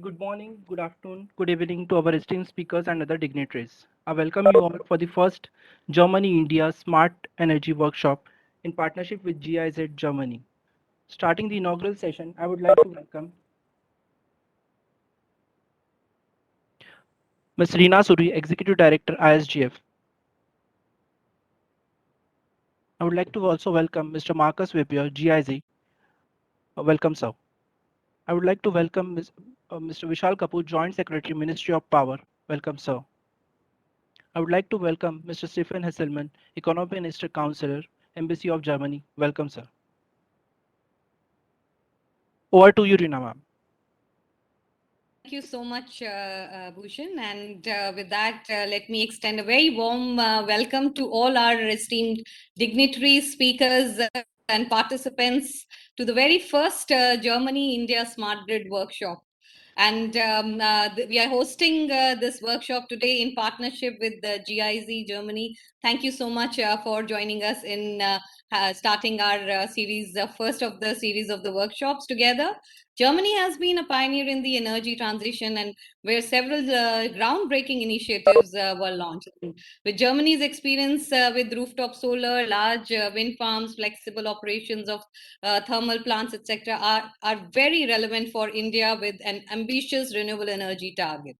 Good morning, good afternoon, good evening to our esteemed speakers and other dignitaries. I welcome you all for the first Germany-India Smart Energy Workshop in partnership with GIZ Germany. Starting the inaugural session, I would like to welcome Ms. Reena Suri, Executive Director, ISGF. I would like to also welcome Mr. Marcus Wibier, GIZ. Welcome, sir. I would like to welcome Mr. Vishal Kapoor, Joint Secretary, Ministry of Power. Welcome, sir. I would like to welcome Mr. Stephen Hesselman, Economic Minister Counselor, Embassy of Germany. Welcome, sir. Over to you, Rina, ma'am. Thank you so much, Bhushan. And with that, let me extend a very warm welcome to all our esteemed dignitaries, speakers, and participants to the very first Germany-India Smart Grid workshop. And we are hosting this workshop today in partnership with the GIZ Germany. Thank you so much for joining us in starting our series, first of the series of the workshops together. Germany has been a pioneer in the energy transition, and where several groundbreaking initiatives were launched. With Germany's experience with rooftop solar, large wind farms, flexible operations of thermal plants, etc., are very relevant for India with an ambitious renewable energy target.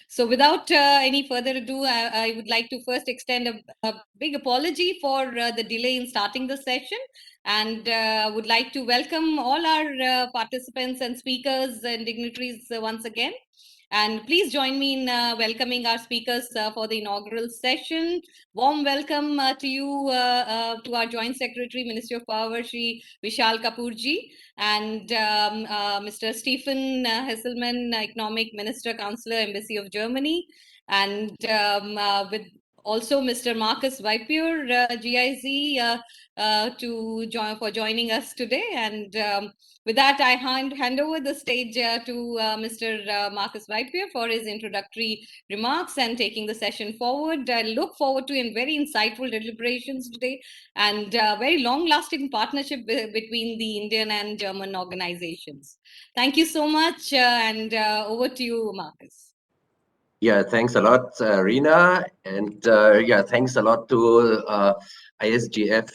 So, without any further ado, I would like to first extend a big apology for the delay in starting the session, and would like to welcome all our participants and speakers and dignitaries once again. And please join me in welcoming our speakers for the inaugural session. Warm welcome to you, to our Joint Secretary, Ministry of Power, Shri Vishal Kapoorji, and Mr. Stephen Hesselman, Economic Minister, Counselor, Embassy of Germany, and with also Mr. Marcus Wibier, GIZ, for joining us today. And with that, I hand over the stage to Mr. Marcus Wibier for his introductory remarks and taking the session forward. I look forward to very insightful deliberations today and very long-lasting partnership between the Indian and German organizations. Thank you so much, and over to you, Marcus. Yeah, thanks a lot, Rina, and yeah, thanks a lot to ISGF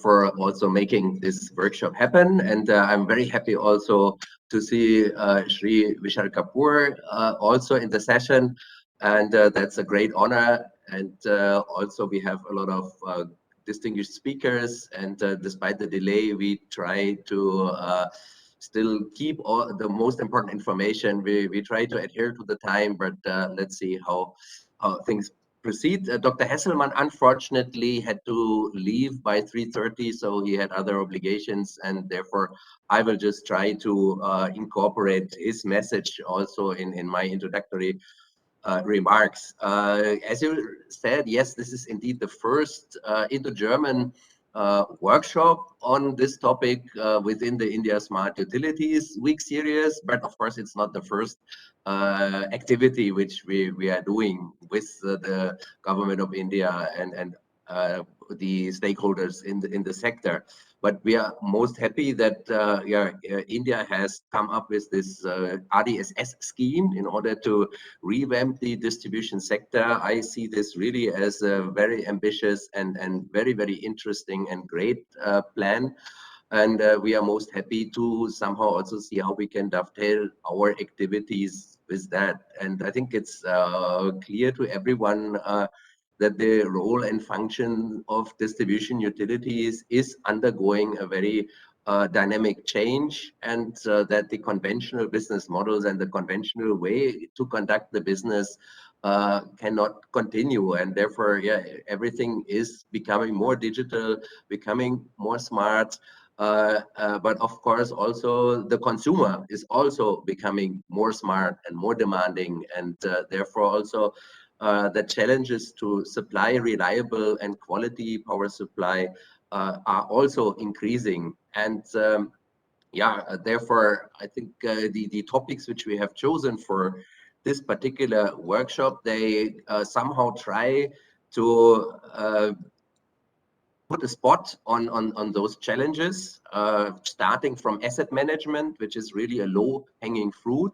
for also making this workshop happen. And I'm very happy also to see Shri Vishal Kapoor also in the session, and that's a great honor. And also we have a lot of distinguished speakers, and despite the delay, we try to still keep all the most important information. We try to adhere to the time, but let's see how things proceed. Dr. Hesselman unfortunately had to leave by 3:30, so he had other obligations, and therefore I will just try to incorporate his message also in my introductory remarks. As you said, yes, this is indeed the first Indo-German workshop on this topic within the India Smart Utilities Week series, but of course it's not the first activity which we are doing with the government of India and the stakeholders in the sector. But we are most happy that India has come up with this RDSS scheme in order to revamp the distribution sector. I see this really as a very ambitious and very, very interesting and great plan. And we are most happy to somehow also see how we can dovetail our activities with that. And I think it's clear to everyone that the role and function of distribution utilities is undergoing a very dynamic change, and that the conventional business models and the conventional way to conduct the business cannot continue, and therefore everything is becoming more digital, becoming more smart, but of course also the consumer is also becoming more smart and more demanding, and therefore also the challenges to supply reliable and quality power supply are also increasing. And therefore, I think the topics which we have chosen for this particular workshop, they somehow try to put a spot on those challenges, starting from asset management, which is really a low-hanging fruit,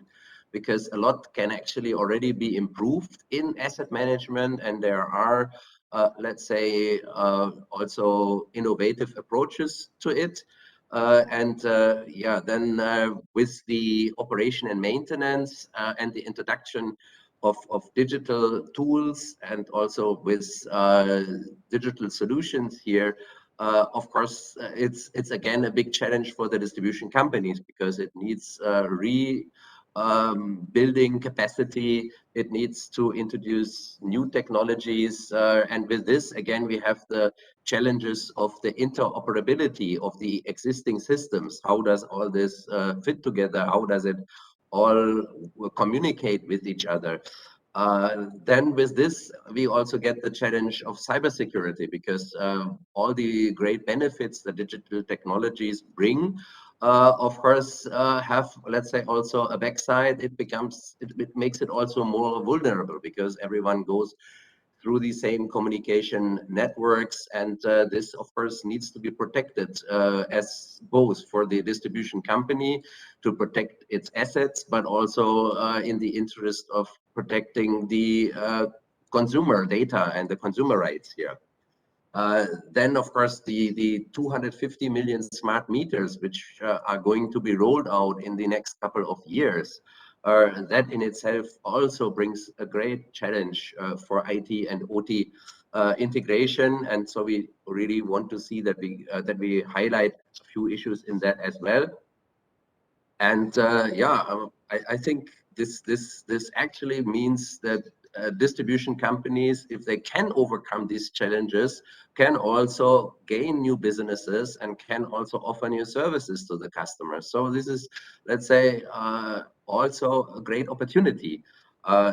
because a lot can actually already be improved in asset management, and there are, let's say, also innovative approaches to it. Then with the operation and maintenance and the introduction of digital tools, and also with digital solutions here, of course, it's again a big challenge for the distribution companies, because it needs building capacity. It needs to introduce new technologies, and with this again we have the challenges of the interoperability of the existing systems. How does all this fit together? How does it all communicate with each other? Then with this, we also get the challenge of cybersecurity, because all the great benefits that digital technologies bring, of course, have, let's say, also a backside. It makes it also more vulnerable, because everyone goes through the same communication networks, and this of course needs to be protected, as both for the distribution company to protect its assets, but also in the interest of protecting the consumer data and the consumer rights here. Then, of course, the 250 million smart meters, which are going to be rolled out in the next couple of years, that in itself also brings a great challenge for IT and OT integration. And so we really want to see that we highlight a few issues in that as well. And I think this actually means that distribution companies, if they can overcome these challenges, can also gain new businesses and can also offer new services to the customers. So this is, let's say, also a great opportunity.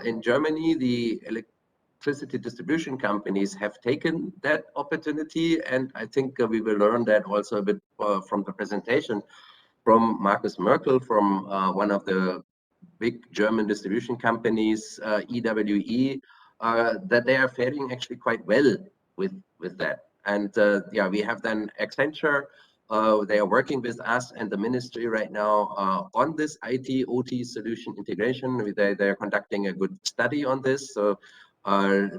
In Germany, the electricity distribution companies have taken that opportunity, and I think we will learn that also a bit from the presentation from Markus Merkel, from one of the big German distribution companies, EWE, that they are faring actually quite well with that. And we have then Accenture. They are working with us and the ministry right now on this IT OT solution integration. They're conducting a good study on this. So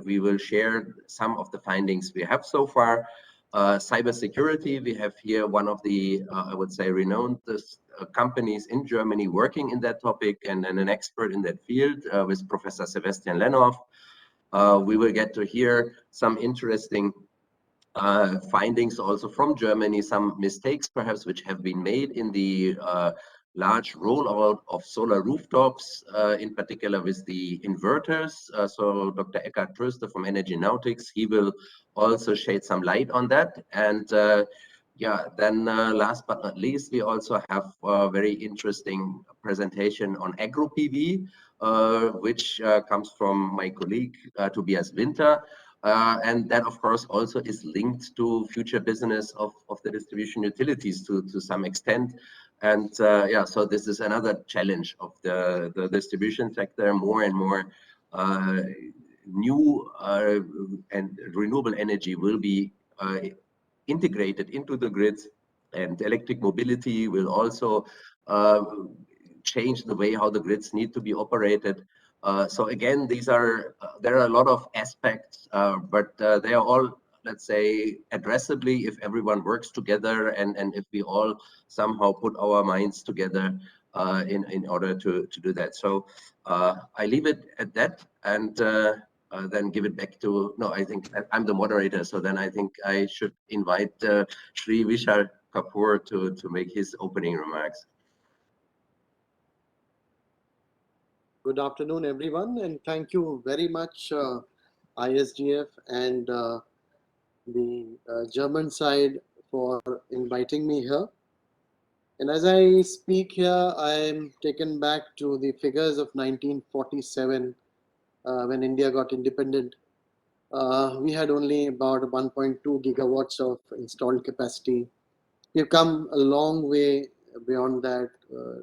we will share some of the findings we have so far. Cybersecurity, we have here one of the, I would say, renowned companies in Germany working in that topic, and an expert in that field with Professor Sebastian Linov. We will get to hear some interesting findings also from Germany, some mistakes perhaps which have been made in the large rollout of solar rooftops, in particular with the inverters. So Dr. Eckhard Tröster from Energy Nautics, he will also shed some light on that. And then last but not least, we also have a very interesting presentation on agro PV, which comes from my colleague Tobias Winter. And that, of course, also is linked to future business of the distribution utilities to some extent. And so this is another challenge of the distribution sector. More and more new and renewable energy will be integrated into the grids, and electric mobility will also change the way how the grids need to be operated. So again, there are a lot of aspects, but they are all, let's say, addressably if everyone works together, and if we all somehow put our minds together in order to do that. So I leave it at that, and then give it back to, no, I think I'm the moderator, so then I think I should invite Shri Vishal Kapoor to make his opening remarks. Good afternoon, everyone, and thank you very much, ISGF and the German side for inviting me here. And as I speak here, I am taken back to the figures of 1947 when India got independent. We had only about 1.2 gigawatts of installed capacity. We've come a long way beyond that,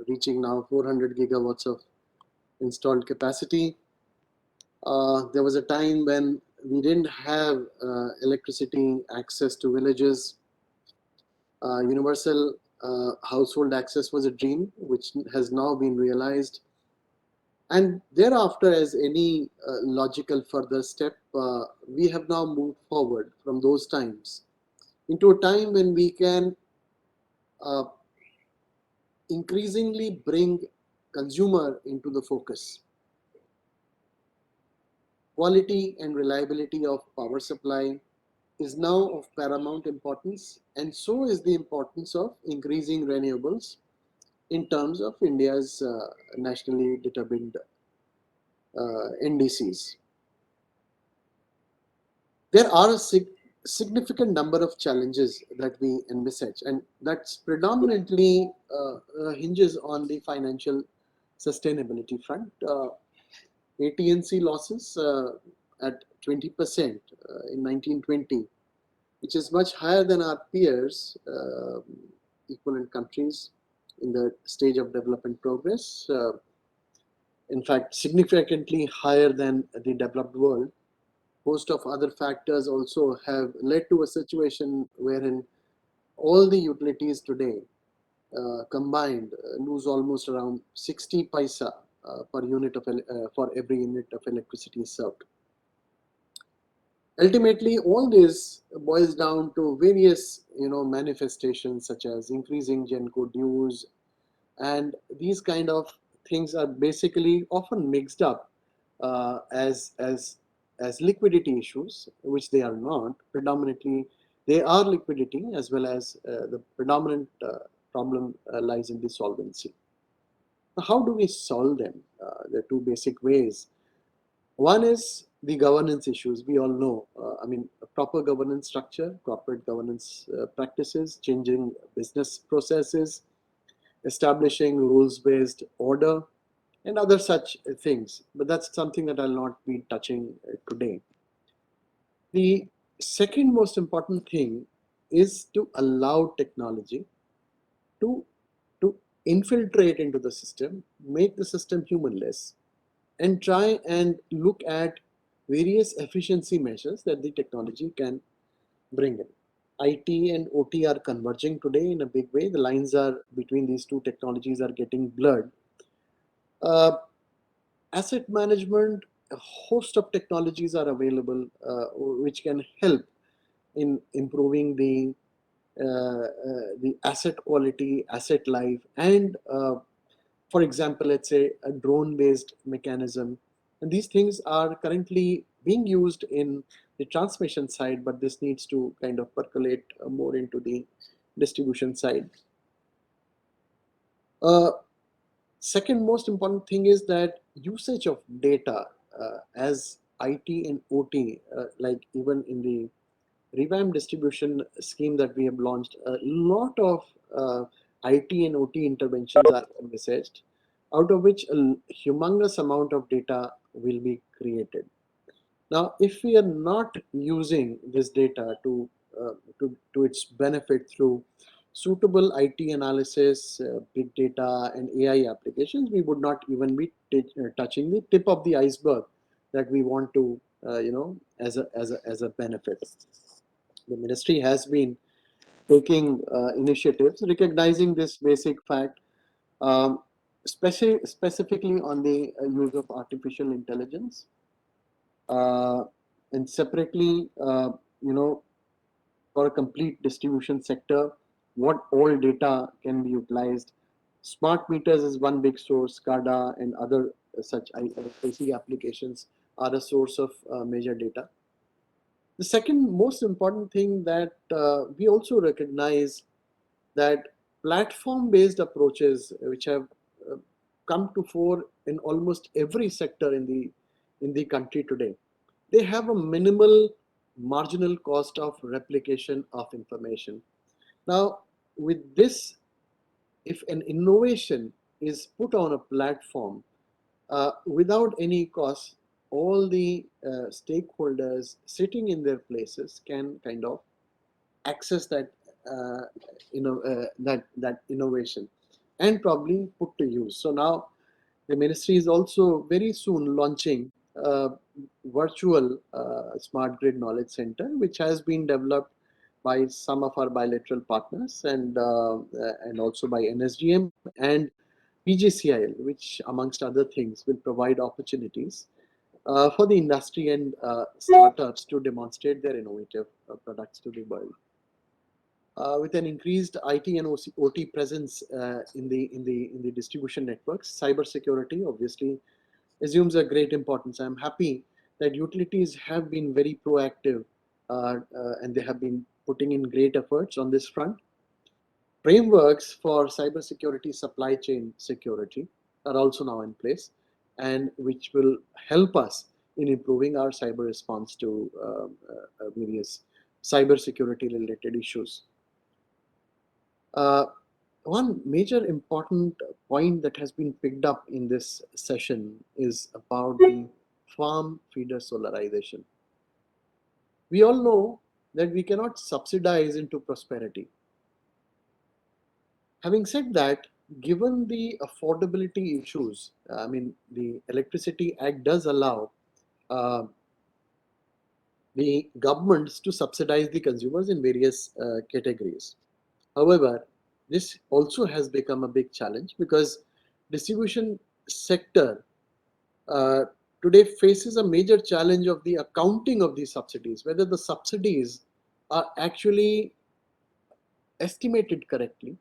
reaching now 400 gigawatts of installed capacity. There was a time when we didn't have electricity access to villages. Universal household access was a dream which has now been realized. And thereafter, as any logical further step, we have now moved forward from those times into a time when we can uh, increasingly bring consumer into the focus. Quality and reliability of power supply is now of paramount importance, and so is the importance of increasing renewables in terms of India's nationally determined NDCs. There are a significant number of challenges that we envisage, and that's predominantly hinges on the financial sustainability front. AT&C losses at 20% in 1920, which is much higher than our peers, equivalent countries in the stage of development progress. In fact, significantly higher than the developed world. Host of other factors also have led to a situation wherein all the utilities today combined lose almost around 60 paisa per unit of for every unit of electricity served. Ultimately, all this boils down to various manifestations such as increasing GenCo dues, and these kind of things are basically often mixed up as liquidity issues, which they are not. Predominantly, they are liquidity, as well as the predominant problem lies in the solvency. Now, how do we solve them? There are two basic ways. One is the governance issues. We all know, a proper governance structure, corporate governance practices, changing business processes, establishing rules-based order, and other such things. But that's something that I'll not be touching today. The second most important thing is to allow technology to, to infiltrate into the system, make the system humanless, and try and look at various efficiency measures that the technology can bring in. IT and OT are converging today in a big way. The lines are between these two technologies are getting blurred. Asset management, a host of technologies are available which can help in improving the asset quality, asset life, and for example, let's say a drone-based mechanism. And these things are currently being used in the transmission side, but this needs to kind of percolate more into the distribution side. Second most important thing is that usage of data as IT and OT, like even in the revamped distribution scheme that we have launched, a lot of IT and OT interventions are envisaged, out of which a humongous amount of data will be created. Now, if we are not using this data to its benefit through suitable IT analysis, big data, and AI applications, we would not even be touching the tip of the iceberg that we want to, as a benefit. The ministry has been taking initiatives recognizing this basic fact, specifically on the use of artificial intelligence, and separately, for a complete distribution sector, what all data can be utilized. Smart meters is one big source. SCADA and other such IC applications are a source of major data. The second most important thing that we also recognize that platform-based approaches, which have come to fore in almost every sector in the country today, they have a minimal marginal cost of replication of information. Now, with this, if an innovation is put on a platform without any cost, all the stakeholders sitting in their places can kind of access that that innovation and probably put to use. So now the ministry is also very soon launching a virtual smart grid knowledge center, which has been developed by some of our bilateral partners and also by NSGM, and PGCIL, which amongst other things will provide opportunities for the industry and startups to demonstrate their innovative products to the world. With an increased IT and OT presence in the distribution networks, cybersecurity obviously assumes a great importance. I'm happy that utilities have been very proactive and they have been putting in great efforts on this front. Frameworks for cybersecurity supply chain security are also now in place, and which will help us in improving our cyber response to various cybersecurity related issues. One major important point that has been picked up in this session is about the farm feeder solarization. We all know that we cannot subsidize into prosperity. Having said that, given the affordability issues, the Electricity Act does allow the governments to subsidize the consumers in various categories. However, this also has become a big challenge because distribution sector uh, today faces a major challenge of the accounting of these subsidies, whether the subsidies are actually estimated correctly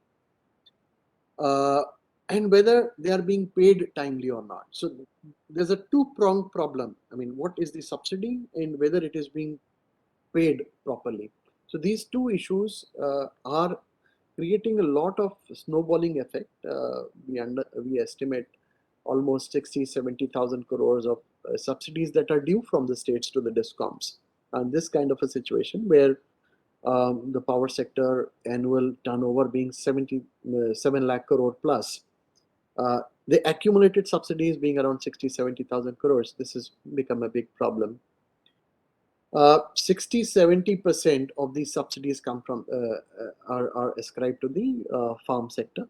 uh, and whether they are being paid timely or not. So there's a two-pronged problem. I mean, what is the subsidy and whether it is being paid properly. So these two issues are creating a lot of snowballing effect. We estimate almost 60-70,000 crores of subsidies that are due from the states to the discoms. And this kind of a situation where the power sector annual turnover being 7 lakh crore plus, the accumulated subsidies being around 60-70,000 crores, this has become a big problem. 60-70% of these subsidies come from are ascribed to the farm sector,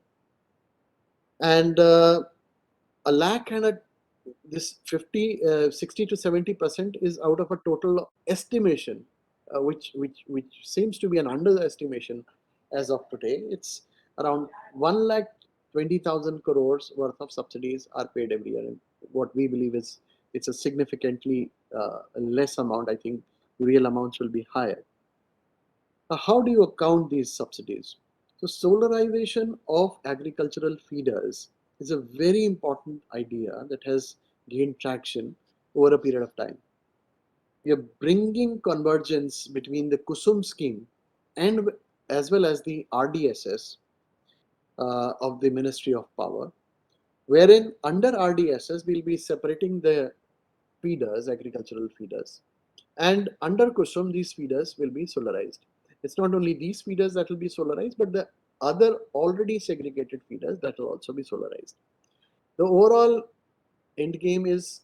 and a lakh and this 60 to 70% is out of a total estimation, which seems to be an underestimation as of today. It's around 1,20,000 crores worth of subsidies are paid every year, and what we believe is it's a significantly less amount. I think real amounts will be higher. How do you account these subsidies? So solarization of agricultural feeders is a very important idea that has gained traction over a period of time. We are bringing convergence between the Kusum scheme and as well as the RDSS of the Ministry of Power, wherein under RDSS we'll be separating the feeders, agricultural feeders, and under Kusum these feeders will be solarized. It's not only these feeders that will be solarized, but the other already segregated feeders that will also be solarized. The overall end game is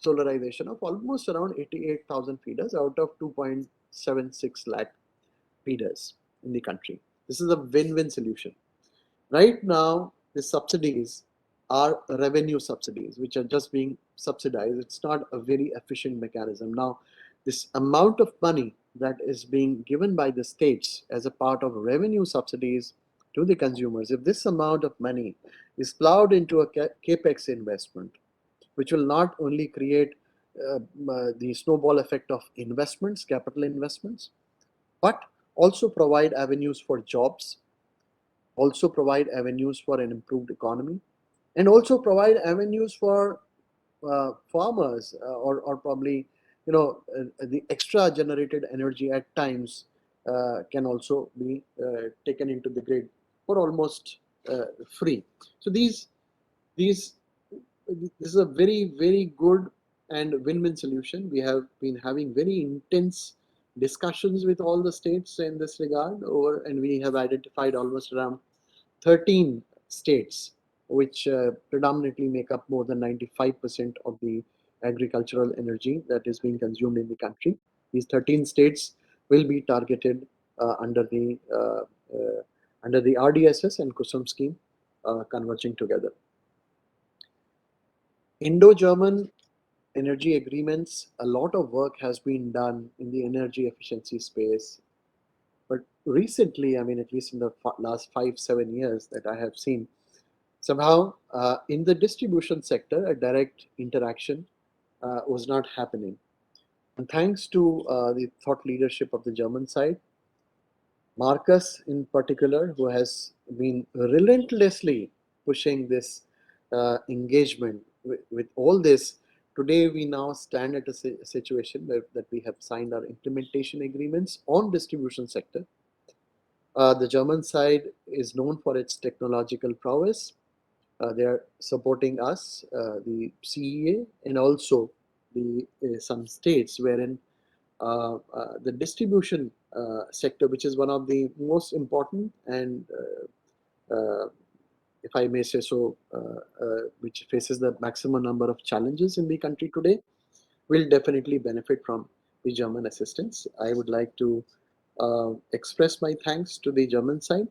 solarization of almost around 88,000 feeders out of 2.76 lakh feeders in the country. This is a win-win solution. Right now, the subsidies are revenue subsidies, which are just being subsidized. It's not a very efficient mechanism. Now, this amount of money that is being given by the states as a part of revenue subsidies to the consumers, if this amount of money is plowed into a capex investment, which will not only create the snowball effect of investments, capital investments, but also provide avenues for jobs, also provide avenues for an improved economy, and also provide avenues for farmers or probably the extra generated energy at times can also be taken into the grid for almost free. So these this is a very good and win-win solution. We have been having very intense discussions with all the states in this regard and we have identified almost around 13 states which predominantly make up more than 95% of the agricultural energy that is being consumed in the country. These 13 states will be targeted under the RDSS and Kusum scheme converging together. Indo-German energy agreements, a lot of work has been done in the energy efficiency space. But recently, at least in the last 5-7 years that I have seen, Somehow, in the distribution sector, a direct interaction was not happening. And thanks to the thought leadership of the German side, Marcus in particular, who has been relentlessly pushing this engagement with all this, today we now stand at a situation that we have signed our implementation agreements on distribution sector. The German side is known for its technological prowess. They are supporting us, the CEA, and also the some states wherein the distribution sector, which is one of the most important and, if I may say so, which faces the maximum number of challenges in the country today, will definitely benefit from the German assistance. I would like to express my thanks to the German side,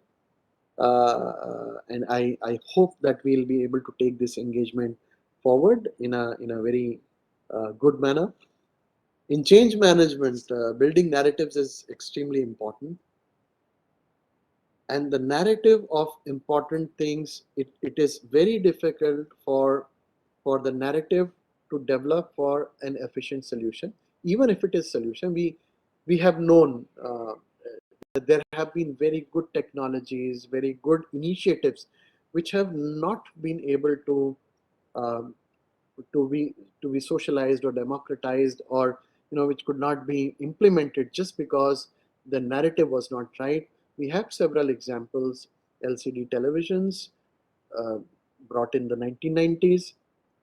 and I hope that we'll be able to take this engagement forward in a very good manner. In change management, building narratives is extremely important. And the narrative of important things, it is very difficult for the narrative to develop for an efficient solution. Even if it is solution, we have known that there have been very good technologies, very good initiatives, which have not been able um, to be socialized or democratized, or which could not be implemented just because the narrative was not right. We have several examples. LCD televisions, uh, brought in the 1990s,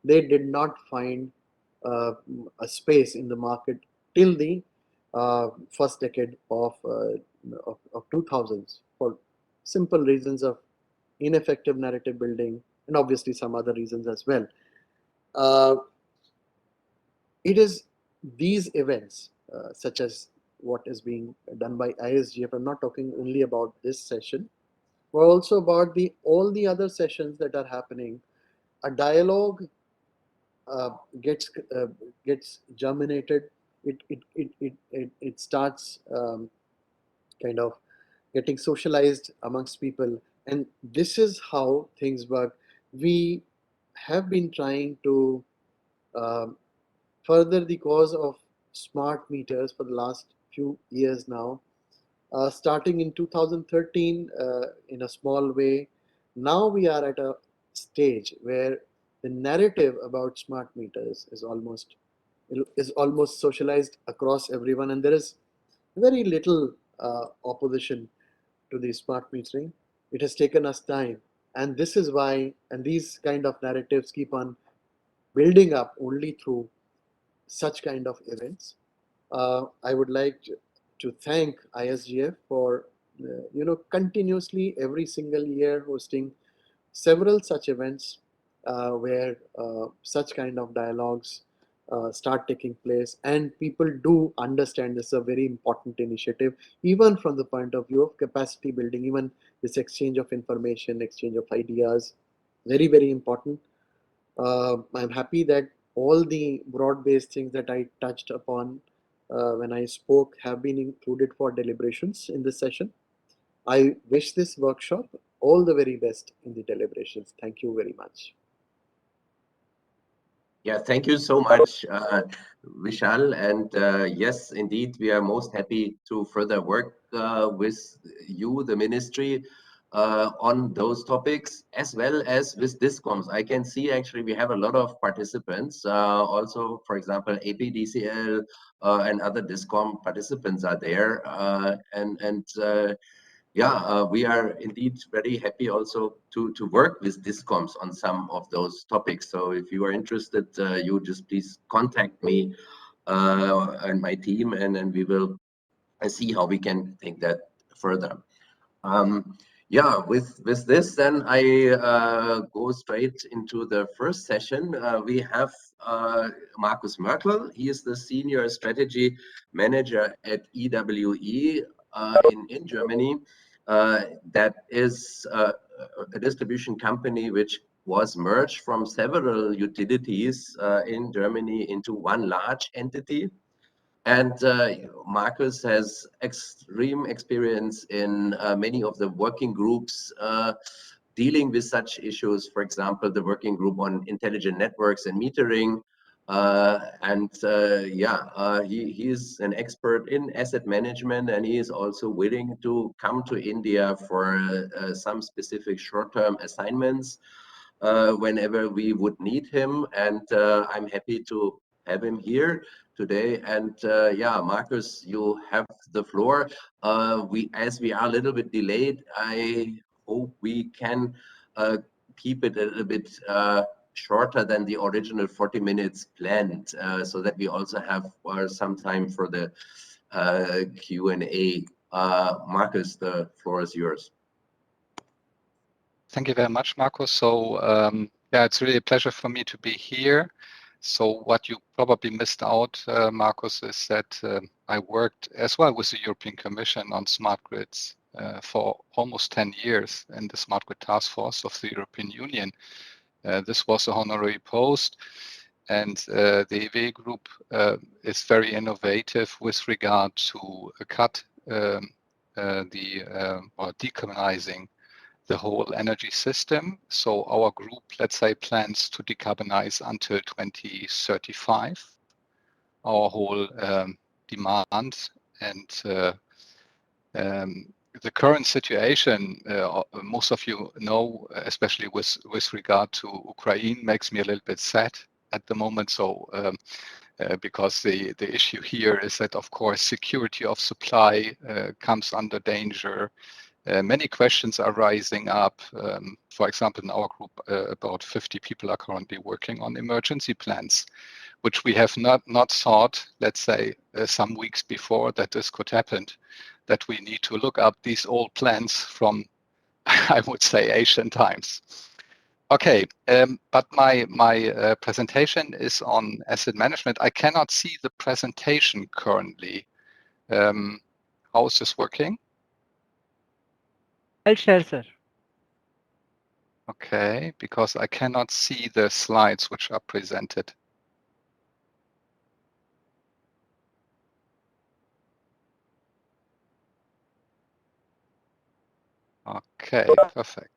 they did not find a space in the market till the first decade of 2000s, for simple reasons of ineffective narrative building, and obviously some other reasons as well. uh, it is these events, such as what is being done by ISGF. I'm not talking only about this session, but also about the all the other sessions that are happening. A dialogue uh, gets uh, gets germinated. It starts kind of getting socialized amongst people, and this is how things work. We have been trying to um, further the cause of smart meters for the last few years now, starting in 2013 in a small way. Now we are at a stage where the narrative about smart meters is almost socialized across everyone, and there is very little opposition to the smart metering. It has taken us time, and this is why, and these kind of narratives keep on building up only through such kind of events. I would like to thank ISGF for continuously every single year hosting several such events, where such kind of dialogues start taking place, and people do understand this is a very important initiative, even from the point of view of capacity building. Even this exchange of information, exchange of ideas, very very important. I'm happy that all the broad-based things that I touched upon when I spoke have been included for deliberations in this session. I wish this workshop all the very best in the deliberations. Thank you very much. Yeah, thank you so much, Vishal. And yes, indeed, we are most happy to further work with you, the ministry, on those topics, as well as with DISCOMs. I can see actually we have a lot of participants. Also, for example, APDCL and other DISCOM participants are there. Yeah, we are indeed very happy also to work with DISCOMs on some of those topics. So if you are interested, you just please contact me and my team, and then we will see how we can take that further. Yeah, with this, then I go straight into the first session. We have Markus Merkel. He is the Senior Strategy Manager at EWE in Germany. That is a distribution company which was merged from several utilities in Germany into one large entity. And Marcus has extreme experience in many of the working groups dealing with such issues. For example, the working group on intelligent networks and metering. He is an expert in asset management, and he is also willing to come to India for some specific short-term assignments whenever we would need him. And I'm happy to have him here today. And Marcus, you have the floor. As we are a little bit delayed, I hope we can keep it a little bit shorter than the original 40 minutes planned, so that we also have some time for the Q&A. Marcus, the floor is yours. Thank you very much, Marcus. So it's really a pleasure for me to be here. So what you probably missed out, Marcus, is that I worked as well with the European Commission on smart grids for almost 10 years in the Smart Grid Task Force of the European Union. This was a honorary post, and the EWE group is very innovative with regard to cut or decarbonizing the whole energy system. So our group, let's say, plans to decarbonize until 2035 our whole demand. And the current situation, most of you know, especially with regard to Ukraine, makes me a little bit sad at the moment. So because the issue here is that, of course, security of supply comes under danger. Many questions are rising up. For example, in our group, about 50 people are currently working on emergency plans, which we have not thought, let's say, some weeks before that this could happen, that we need to look up these old plans from, I would say, ancient times. Okay, but my presentation is on asset management. I cannot see the presentation currently. How is this working? I'll share, sir. Okay, because I cannot see the slides which are presented. Okay, perfect.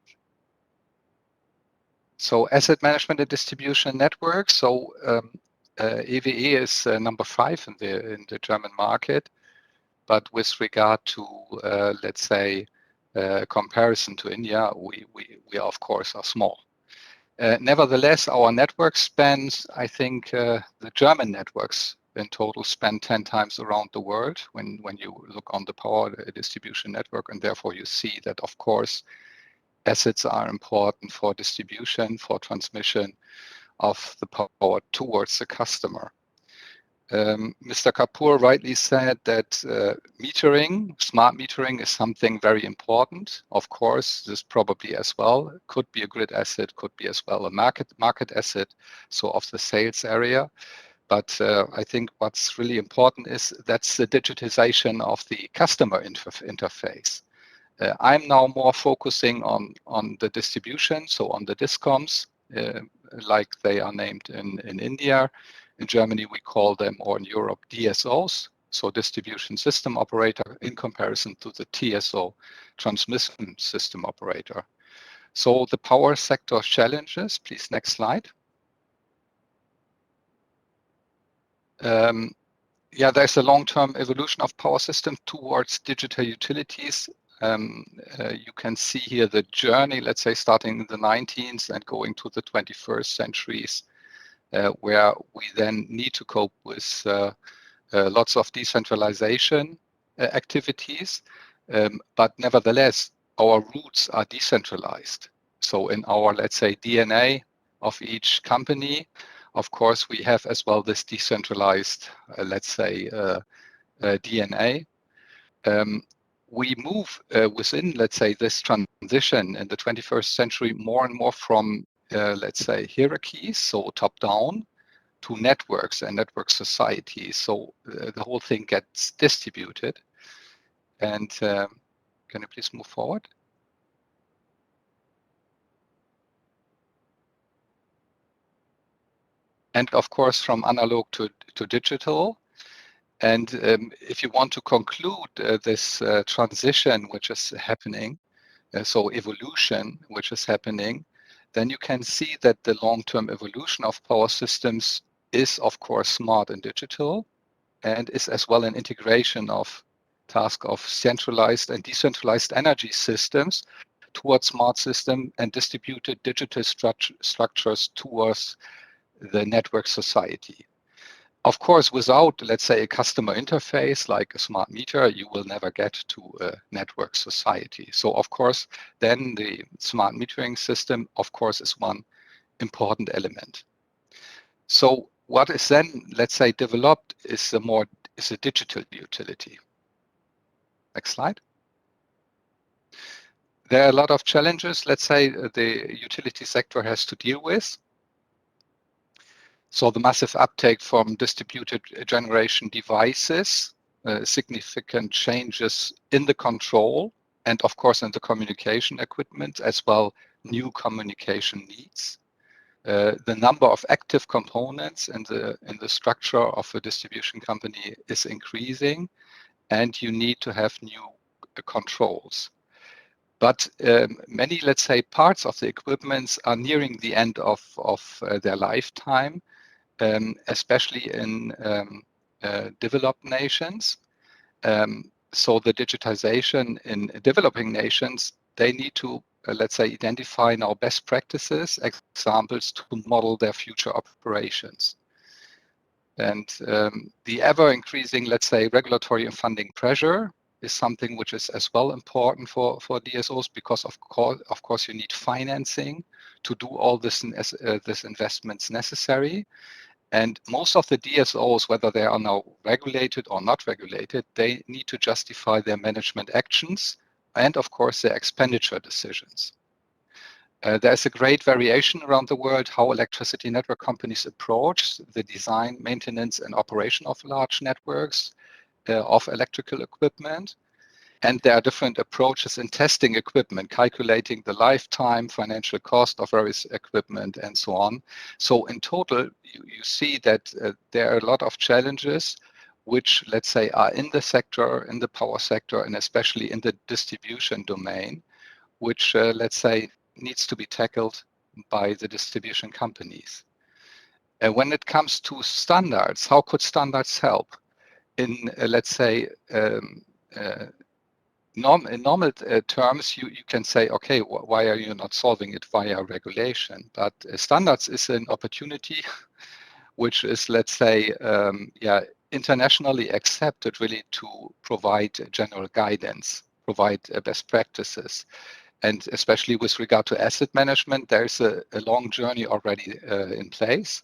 So asset management and distribution network. So EWE is number 5 in the German market, but with regard to let's say comparison to India, we of course are small. Nevertheless, our network spans, I think, the German networks in total span 10 times around the world when you look on the power distribution network, and therefore you see that, of course, assets are important for distribution, for transmission of the power towards the customer. Mr. Kapoor rightly said that metering, smart metering, is something very important. Of course, this probably as well could be a grid asset, could be as well a market asset, so of the sales area. But I think what's really important is that's the digitization of the customer interface. I'm now more focusing on the distribution, so on the discoms, like they are named in India. In Germany, we call them, or in Europe, DSOs, so distribution system operator, in comparison to the TSO, transmission system operator. So the power sector challenges, please, next slide. There's a long-term evolution of power systems towards digital utilities. You can see here the journey, let's say, starting in the 19th and going to the 21st centuries, where we then need to cope with lots of decentralization activities. But nevertheless, our roots are decentralized. So in our, let's say, DNA of each company, of course, we have as well this decentralized, let's say, DNA. We move within, let's say, this transition in the 21st century more and more from, let's say, hierarchies, so top-down, to networks and network societies. So the whole thing gets distributed. And can you please move forward? And of course, from analog to digital. And if you want to conclude this transition which is happening, so evolution, which is happening, then you can see that the long-term evolution of power systems is, of course, smart and digital, and is as well an integration of task of centralized and decentralized energy systems towards smart system and distributed digital structures towards the network society. Of course, without, let's say, a customer interface like a smart meter, you will never get to a network society. So, of course, then the smart metering system, of course, is one important element. So what is then, let's say, developed is a digital utility. Next slide. There are a lot of challenges, let's say, the utility sector has to deal with. So the massive uptake from distributed generation devices, significant changes in the control, and of course in the communication equipment, as well new communication needs. The number of active components in the structure of a distribution company is increasing, and you need to have new controls. But many, let's say, parts of the equipment are nearing the end of their lifetime, especially in developed nations. So the digitization in developing nations, they need to, let's say, identify now best practices, examples to model their future operations. And the ever increasing, let's say, regulatory and funding pressure is something which is as well important for DSOs, because of course you need financing to do all this investments necessary. And most of the DSOs, whether they are now regulated or not regulated, they need to justify their management actions and, of course, their expenditure decisions. There's a great variation around the world how electricity network companies approach the design, maintenance, and operation of large networks of electrical equipment. And there are different approaches in testing equipment, calculating the lifetime, financial cost of various equipment, and so on. So in total, you see that there are a lot of challenges which, let's say, are in the sector, in the power sector, and especially in the distribution domain, which, let's say, needs to be tackled by the distribution companies. When it comes to standards, how could standards help? In, let's say, in normal terms, you can say, okay, why are you not solving it via regulation? But standards is an opportunity which is, let's say, internationally accepted really to provide general guidance, provide best practices. And especially with regard to asset management, there's a long journey already in place.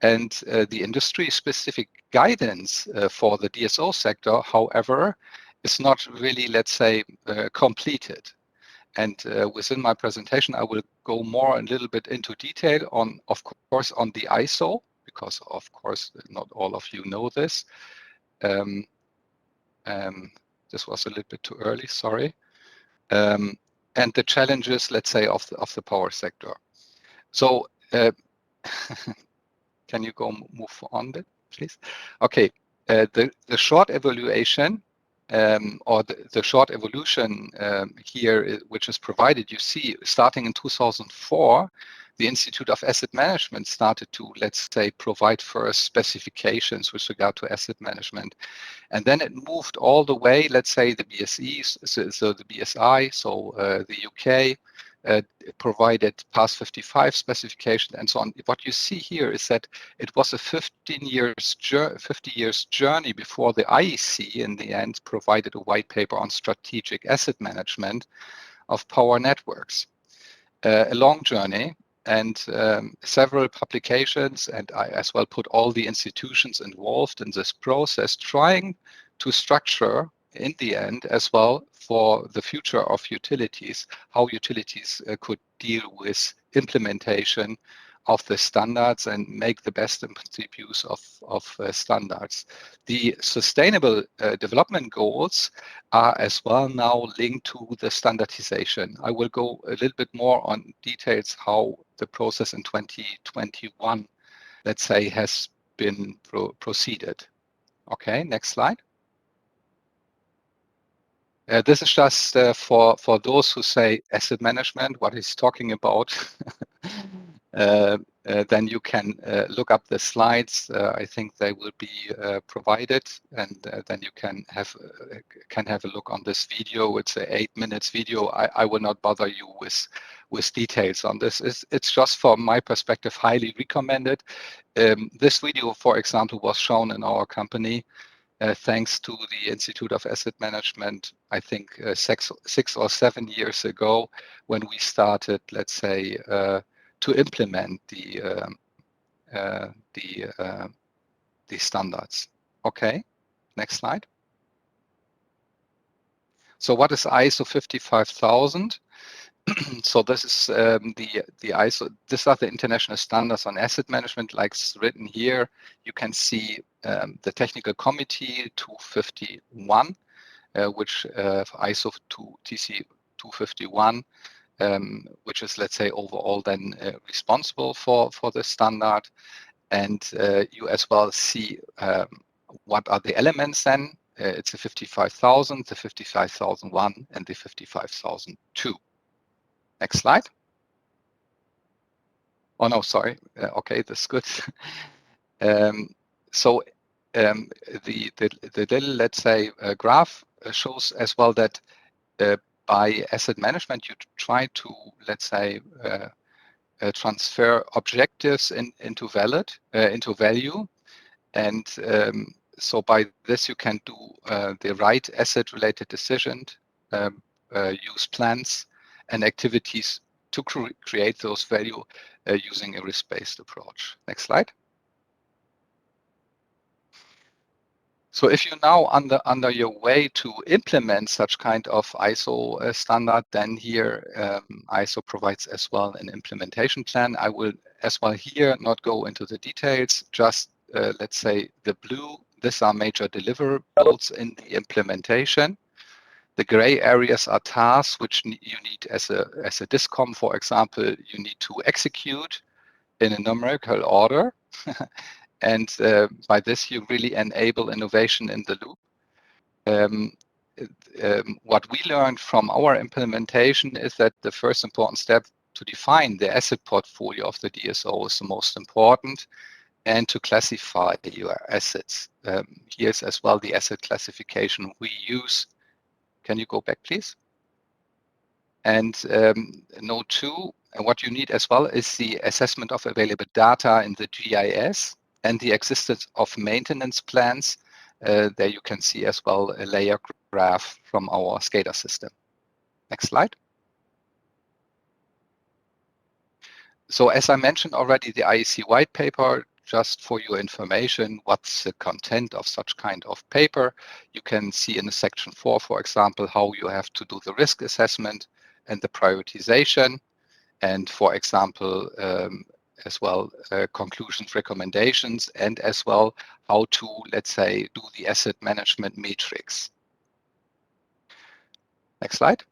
And the industry-specific guidance for the DSO sector, however, is not really, let's say, completed. And within my presentation, I will go more a little bit into detail on, of course, on the ISO, because of course, not all of you know this. This was a little bit too early, sorry. And the challenges, let's say, of the power sector. So can you move on, please? Okay, the short evaluation or the short evolution here, which is provided, you see, starting in 2004, the Institute of Asset Management started to, let's say, provide first specifications with regard to asset management. And then it moved all the way, let's say, the BSE, so the BSI, so the UK, provided PAS 55 specification and so on. What you see here is that it was a 50 years journey before the IEC in the end provided a white paper on strategic asset management of power networks. A long journey and several publications, and I as well put all the institutions involved in this process trying to structure in the end as well for the future of utilities, how utilities could deal with implementation of the standards and make the best use of standards. The sustainable development goals are as well now linked to the standardization. I will go a little bit more on details how the process in 2021, let's say, has been proceeded. Okay, next slide. This is just for those who say asset management, what he's talking about. Then you can look up the slides. I think they will be provided, and then you can have a look on this video. It's an 8 minutes video. I will not bother you with details on this. It's just from my perspective highly recommended. This video, for example, was shown in our company. Thanks to the Institute of Asset Management, I think 6 or 7 years ago, when we started, let's say, to implement the standards. Okay, next slide. So what is ISO 55000? So this is the ISO. These are the international standards on asset management, like it's written here. You can see the technical committee 251, which ISO TC 251, which is, let's say, overall then responsible for the standard. And you as well see what are the elements then. It's the 55000, the 55001, and the 55002. Next slide. Oh no, sorry. Okay, that's good. So the little, let's say, graph shows as well that by asset management, you try to, let's say, transfer objectives into value, and so by this you can do the right asset-related decisions, use plans and activities to create those value using a risk-based approach. Next slide. So if you're now under your way to implement such kind of ISO standard, then here ISO provides as well an implementation plan. I will as well here not go into the details, just let's say the blue, these are major deliverables in the implementation. The gray areas are tasks which you need as a DISCOM, for example, you need to execute in a numerical order. And by this, you really enable innovation in the loop. What we learned from our implementation is that the first important step to define the asset portfolio of the DSO is the most important, and to classify your assets. Here's as well the asset classification we use. Can you go back, please? And note 2, what you need as well is the assessment of available data in the GIS and the existence of maintenance plans. There you can see as well a layer graph from our SCADA system. Next slide. So as I mentioned already, the IEC white paper, just for your information, what's the content of such kind of paper. You can see in the section 4, for example, how you have to do the risk assessment and the prioritization. And for example, as well, conclusions, recommendations, and as well how to, let's say, do the asset management matrix. Next slide.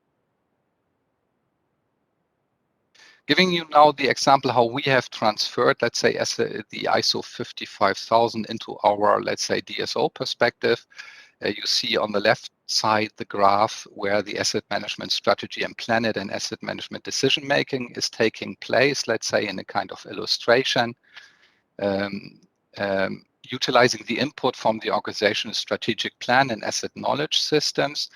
Giving you now the example how we have transferred, let's say, the ISO 55000 into our, let's say, DSO perspective. You see on the left side the graph where the asset management strategy and plan it and asset management decision making is taking place, let's say, in a kind of illustration, utilizing the input from the organizational strategic plan and asset knowledge systems.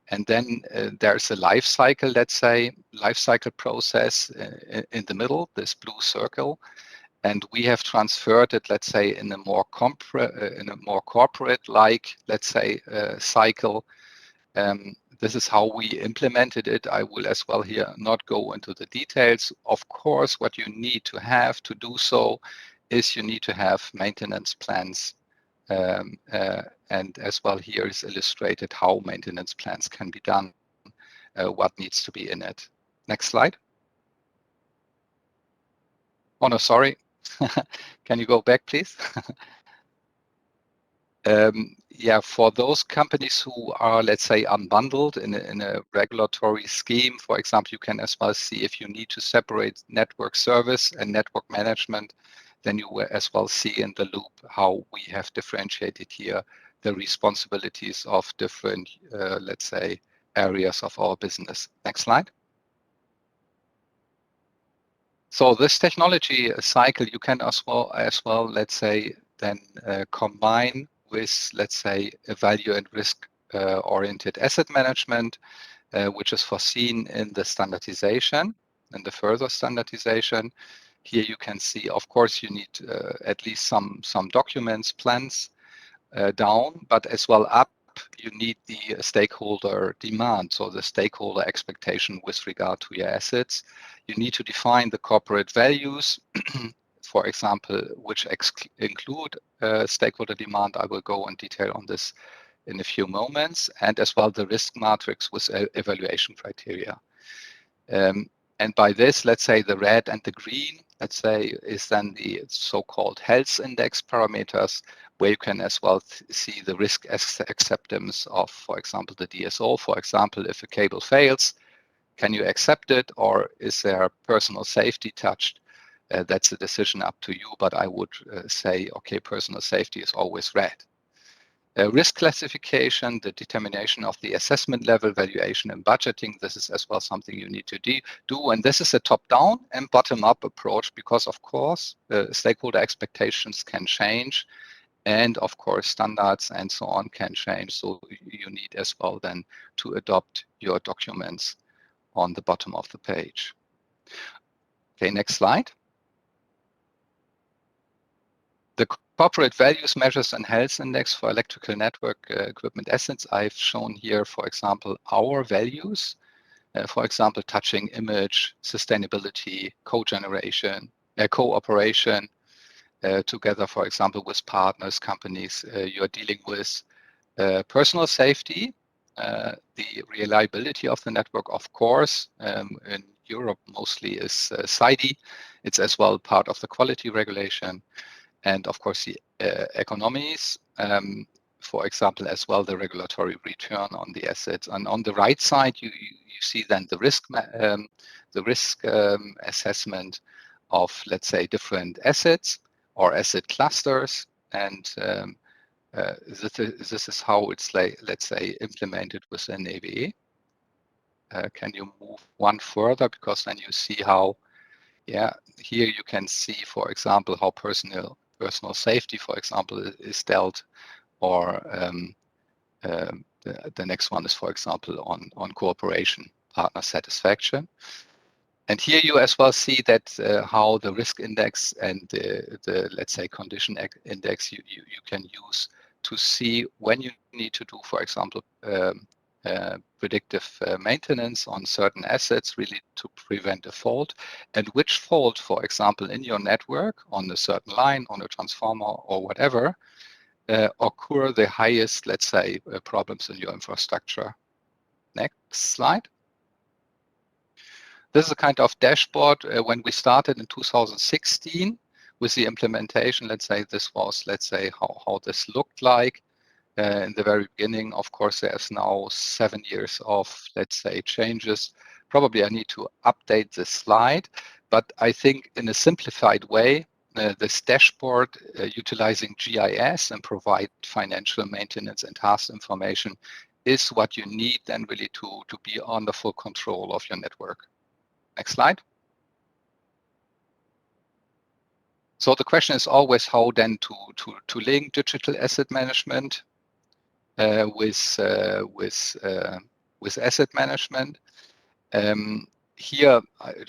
And then there's a life cycle, let's say, life cycle process in the middle, this blue circle. And we have transferred it, let's say, in a more corporate-like, let's say, cycle. This is how we implemented it. I will as well here not go into the details. Of course, what you need to have to do so is you need to have maintenance plans. And as well here is illustrated how maintenance plans can be done, what needs to be in it. Next slide. Oh, no, sorry. Can you go back, please? Yeah, for those companies who are, let's say, unbundled in a regulatory scheme, for example, you can as well see if you need to separate network service and network management, then you will as well see in the loop how we have differentiated here the responsibilities of different, let's say, areas of our business. Next slide. So this technology cycle you can as well, let's say, then combine with, let's say, a value and risk oriented asset management, which is foreseen in the standardization and the further standardization. Here you can see, of course, you need at least some documents, plans down, but as well up, you need the stakeholder demand, so the stakeholder expectation with regard to your assets. You need to define the corporate values, for example, which include stakeholder demand. I will go in detail on this in a few moments, and as well the risk matrix with evaluation criteria. And by this, let's say the red and the green, let's say, is then the so-called health index parameters, where you can as well see the risk acceptance of, for example, the DSO. For example, if a cable fails, can you accept it, or is there personal safety touched? That's a decision up to you, but I would say, okay, personal safety is always red. Risk classification, the determination of the assessment level, valuation and budgeting, this is as well something you need to do. And this is a top-down and bottom-up approach because, of course, stakeholder expectations can change. And, of course, standards and so on can change. So you need as well then to adopt your documents on the bottom of the page. Okay, next slide. The corporate values, measures, and health index for electrical network equipment assets. I've shown here, for example, our values, for example, touching image, sustainability, co-generation, cooperation, together, for example, with partners, companies you're dealing with, personal safety, the reliability of the network, of course, in Europe mostly is SAIDI. It's as well part of the quality regulation. And of course, the economies, for example, as well, the regulatory return on the assets. And on the right side, you see then the risk assessment of, let's say, different assets or asset clusters. And this is how it's, like, let's say, implemented within AVE. Can you move one further? Because then you see how, yeah, here you can see, for example, how personal safety, for example, is dealt, or the next one is, for example, on cooperation, partner satisfaction. And here you as well see that how the risk index and the let's say condition index you can use to see when you need to do, for example, predictive maintenance on certain assets, really to prevent a fault, and which fault, for example, in your network on a certain line, on a transformer or whatever, occur the highest, let's say, problems in your infrastructure. Next slide. This is a kind of dashboard when we started in 2016 with the implementation. Let's say this was, let's say, how this looked like. In the very beginning, of course, there's now 7 years of, let's say, changes. Probably I need to update this slide, but I think in a simplified way, this dashboard utilizing GIS and provide financial maintenance and task information is what you need then really to be under full control of your network. Next slide. So the question is always how then to link digital asset management with asset management. Here,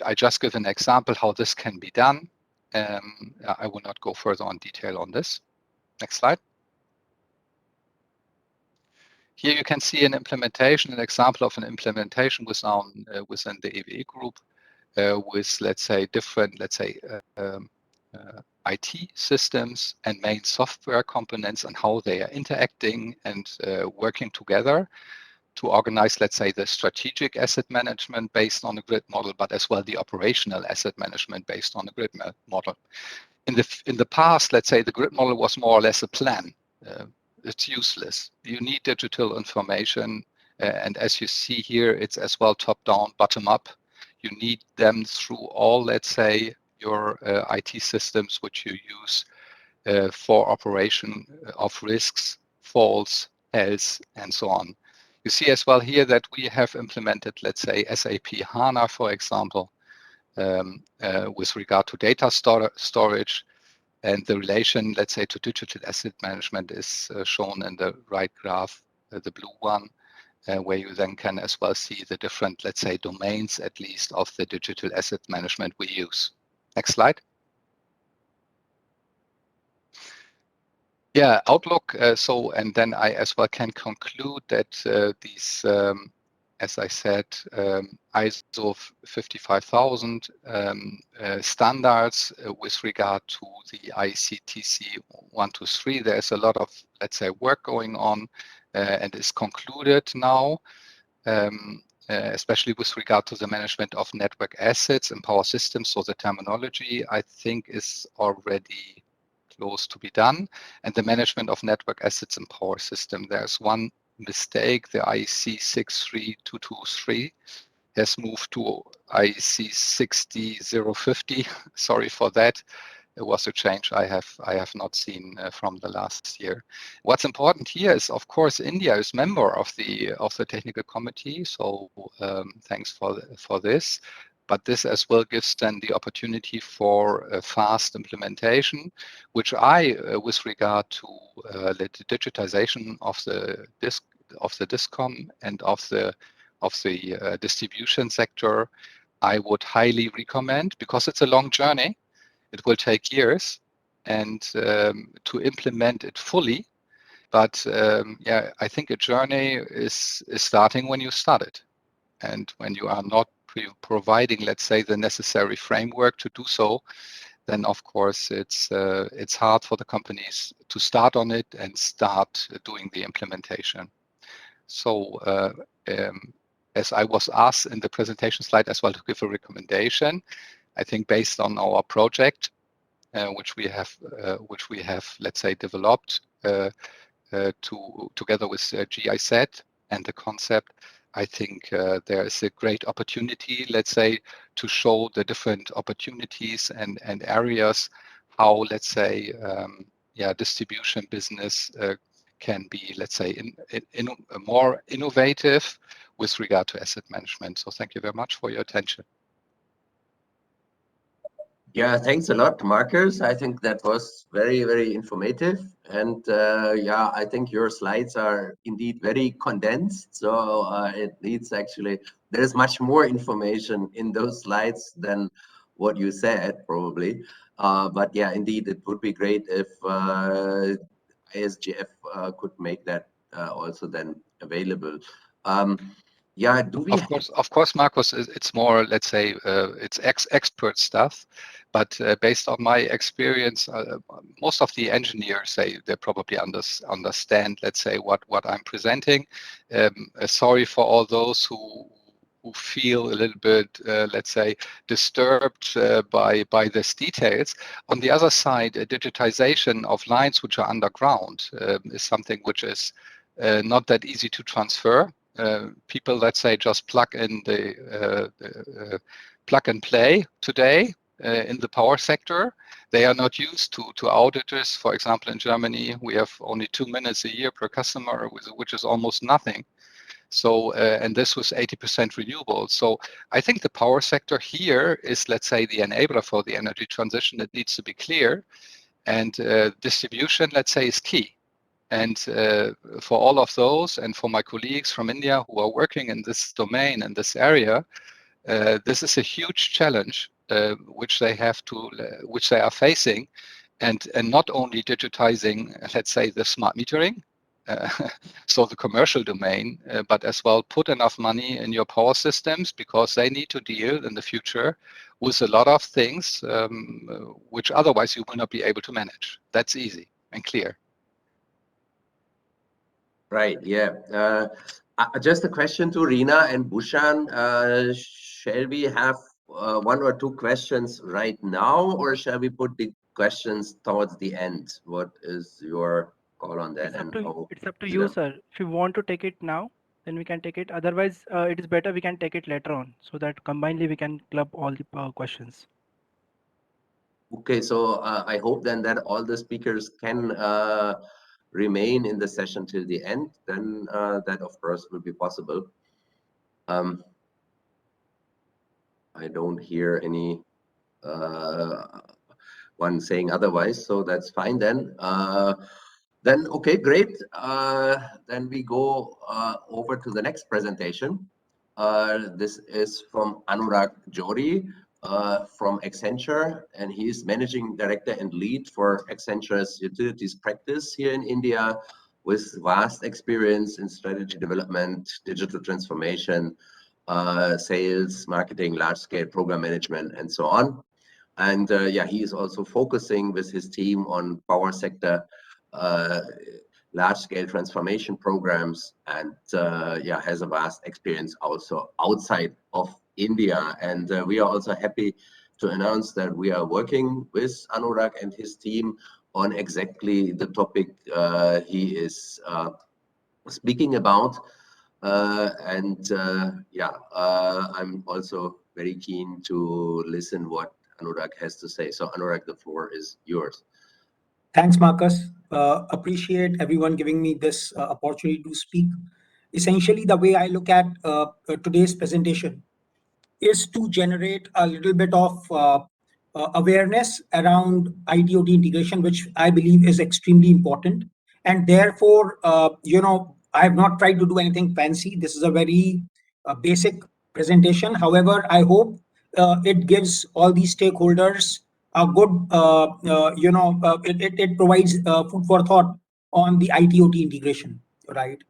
I just give an example how this can be done. I will not go further on detail on this. Next slide. Here you can see an implementation, an example of an implementation within the EVE group with, let's say, different, let's say, IT systems and main software components and how they are interacting and working together to organize, let's say, the strategic asset management based on a grid model, but as well the operational asset management based on a grid model. In the past, let's say, the grid model was more or less a plan. It's useless. You need digital information, and as you see here, it's as well top-down, bottom-up. You need them through all, let's say, your IT systems which you use for operation of risks, faults, health, and so on. You see as well here that we have implemented, let's say, SAP HANA, for example, with regard to data storage. And the relation, let's say, to digital asset management is shown in the right graph, the blue one, where you then can as well see the different, let's say, domains, at least, of the digital asset management we use. Next slide. Yeah, outlook. So, and then I as well can conclude that these, as I said, ISO 55000 standards with regard to the ICTC 123, there's a lot of, let's say, work going on and is concluded now. Especially with regard to the management of network assets and power systems. So the terminology, I think, is already close to be done. And the management of network assets and power system. There's one mistake. The IEC 63223 has moved to IEC 60050. Sorry for that. It was a change I have not seen from the last year. What's important here is, of course, India is member of the technical committee. So thanks for this. But this as well gives then the opportunity for a fast implementation, which with regard to the digitization of the discom and of the distribution sector, I would highly recommend, because it's a long journey. It will take years, and to implement it fully. But yeah, I think a journey is starting when you start it, and when you are not providing, let's say, the necessary framework to do so, then of course it's hard for the companies to start on it and start doing the implementation. So as I was asked in the presentation slide as well to give a recommendation, I think based on our project, which we have, let's say, developed together with GIZ and the concept, I think there is a great opportunity, let's say, to show the different opportunities and areas how, let's say, distribution business can be, let's say, more innovative with regard to asset management. So thank you very much for your attention. Yeah, thanks a lot, Marcus. I think that was very, very informative. And yeah, I think your slides are indeed very condensed. So it needs actually, there is much more information in those slides than what you said, probably. But yeah, indeed, it would be great if ISGF could make that also then available. Yeah, do we? Of course, Marcus, it's more, let's say, it's expert stuff. But based on my experience, most of the engineers they probably understand, let's say, what I'm presenting. Sorry for all those who feel a little bit, let's say, disturbed by these details. On the other side, digitization of lines which are underground is something which is not that easy to transfer. People, let's say, just plug in the plug and play today in the power sector. They are not used to outages. For example, in Germany, we have only 2 minutes a year per customer, which is almost nothing. So, and this was 80% renewable. So I think the power sector here is, let's say, the enabler for the energy transition. It needs to be clear. And distribution, let's say, is key. And for all of those, and for my colleagues from India who are working in this domain, in this area, this is a huge challenge which they are facing, and not only digitizing, let's say, the smart metering, so the commercial domain, but as well put enough money in your power systems, because they need to deal in the future with a lot of things which otherwise you will not be able to manage. That's easy and clear. Right, yeah. Just a question to Rina and Bhushan. Shall we have 1 or 2 questions right now, or shall we put the questions towards the end? What is your call on that? It's up to you, sir. If you want to take it now, then we can take it. Otherwise, it is better we can take it later on, so that combinedly we can club all the questions. Okay, so I hope then that all the speakers can remain in the session till the end, then that of course will be possible. I don't hear any one saying otherwise, so that's fine then. Then okay, great. Then we go over to the next presentation. This is from Anurag Johri from Accenture, and he's managing director and lead for Accenture's utilities practice here in India, with vast experience in strategy development, digital transformation, sales, marketing, large-scale program management, and so on. And yeah, he is also focusing with his team on power sector large-scale transformation programs, and yeah, has a vast experience also outside of India. And we are also happy to announce that we are working with Anurag and his team on exactly the topic he is speaking about. Yeah, I'm also very keen to listen what Anurag has to say. So Anurag, the floor is yours. Thanks, Marcus. Appreciate everyone giving me this opportunity to speak. Essentially, the way I look at today's presentation is to generate a little bit of awareness around IT/OT integration, which I believe is extremely important. And therefore, I have not tried to do anything fancy. This is a very basic presentation. However, I hope it gives all these stakeholders a good, it provides food for thought on the IT/OT integration, right?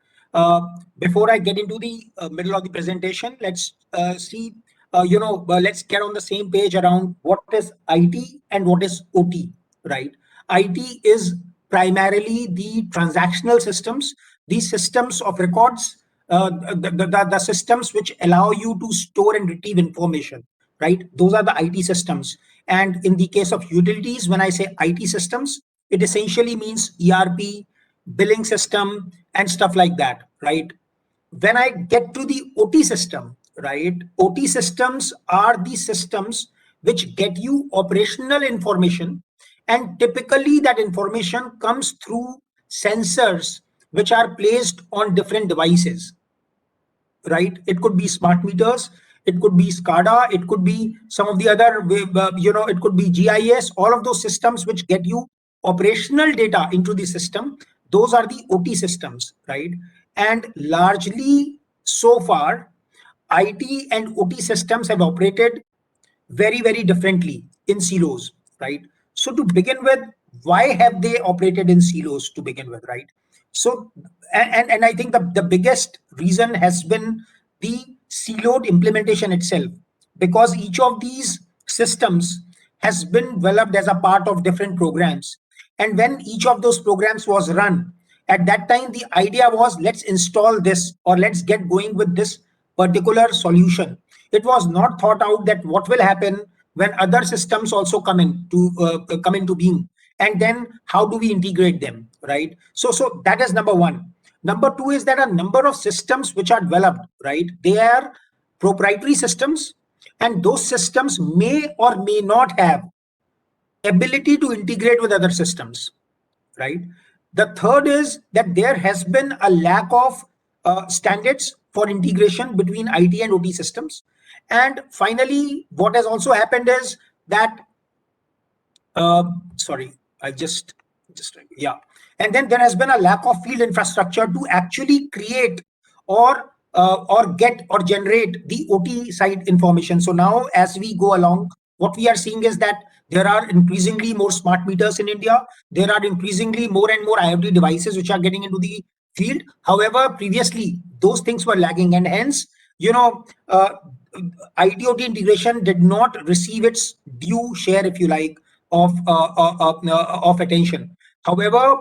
Before I get into the middle of the presentation, let's see, let's get on the same page around what is IT and what is OT, right? IT is primarily the transactional systems, these systems of records, the systems which allow you to store and retrieve information, right? Those are the IT systems. And in the case of utilities, when I say IT systems, it essentially means ERP, billing system, and stuff like that, right? When I get to the OT system, right? OT systems are the systems which get you operational information, and typically that information comes through sensors which are placed on different devices, right? It could be smart meters, it could be SCADA, it could be some of the other, it could be GIS, all of those systems which get you operational data into the system. Those are the OT systems, right? And largely so far, IT and OT systems have operated very, very differently in silos, right? So to begin with, why have they operated in silos to begin with, right? So, and I think the biggest reason has been the siloed implementation itself, because each of these systems has been developed as a part of different programs. And when each of those programs was run, at that time, the idea was let's install this or let's get going with this particular solution. It was not thought out that what will happen when other systems also come into being, and then how do we integrate them, right? So that is number one. Number two is that a number of systems which are developed, right? They are proprietary systems, and those systems may or may not have ability to integrate with other systems, right? The third is that there has been a lack of standards for integration between IT and OT systems. And finally, what has also happened is that, sorry, I just, yeah. And then there has been a lack of field infrastructure to actually create or get or generate the OT side information. So now as we go along, what we are seeing is that there are increasingly more smart meters in India. There are increasingly more and more IoT devices which are getting into the field. However, previously those things were lagging, and hence, IT/OT integration did not receive its due share, if you like, of attention. However,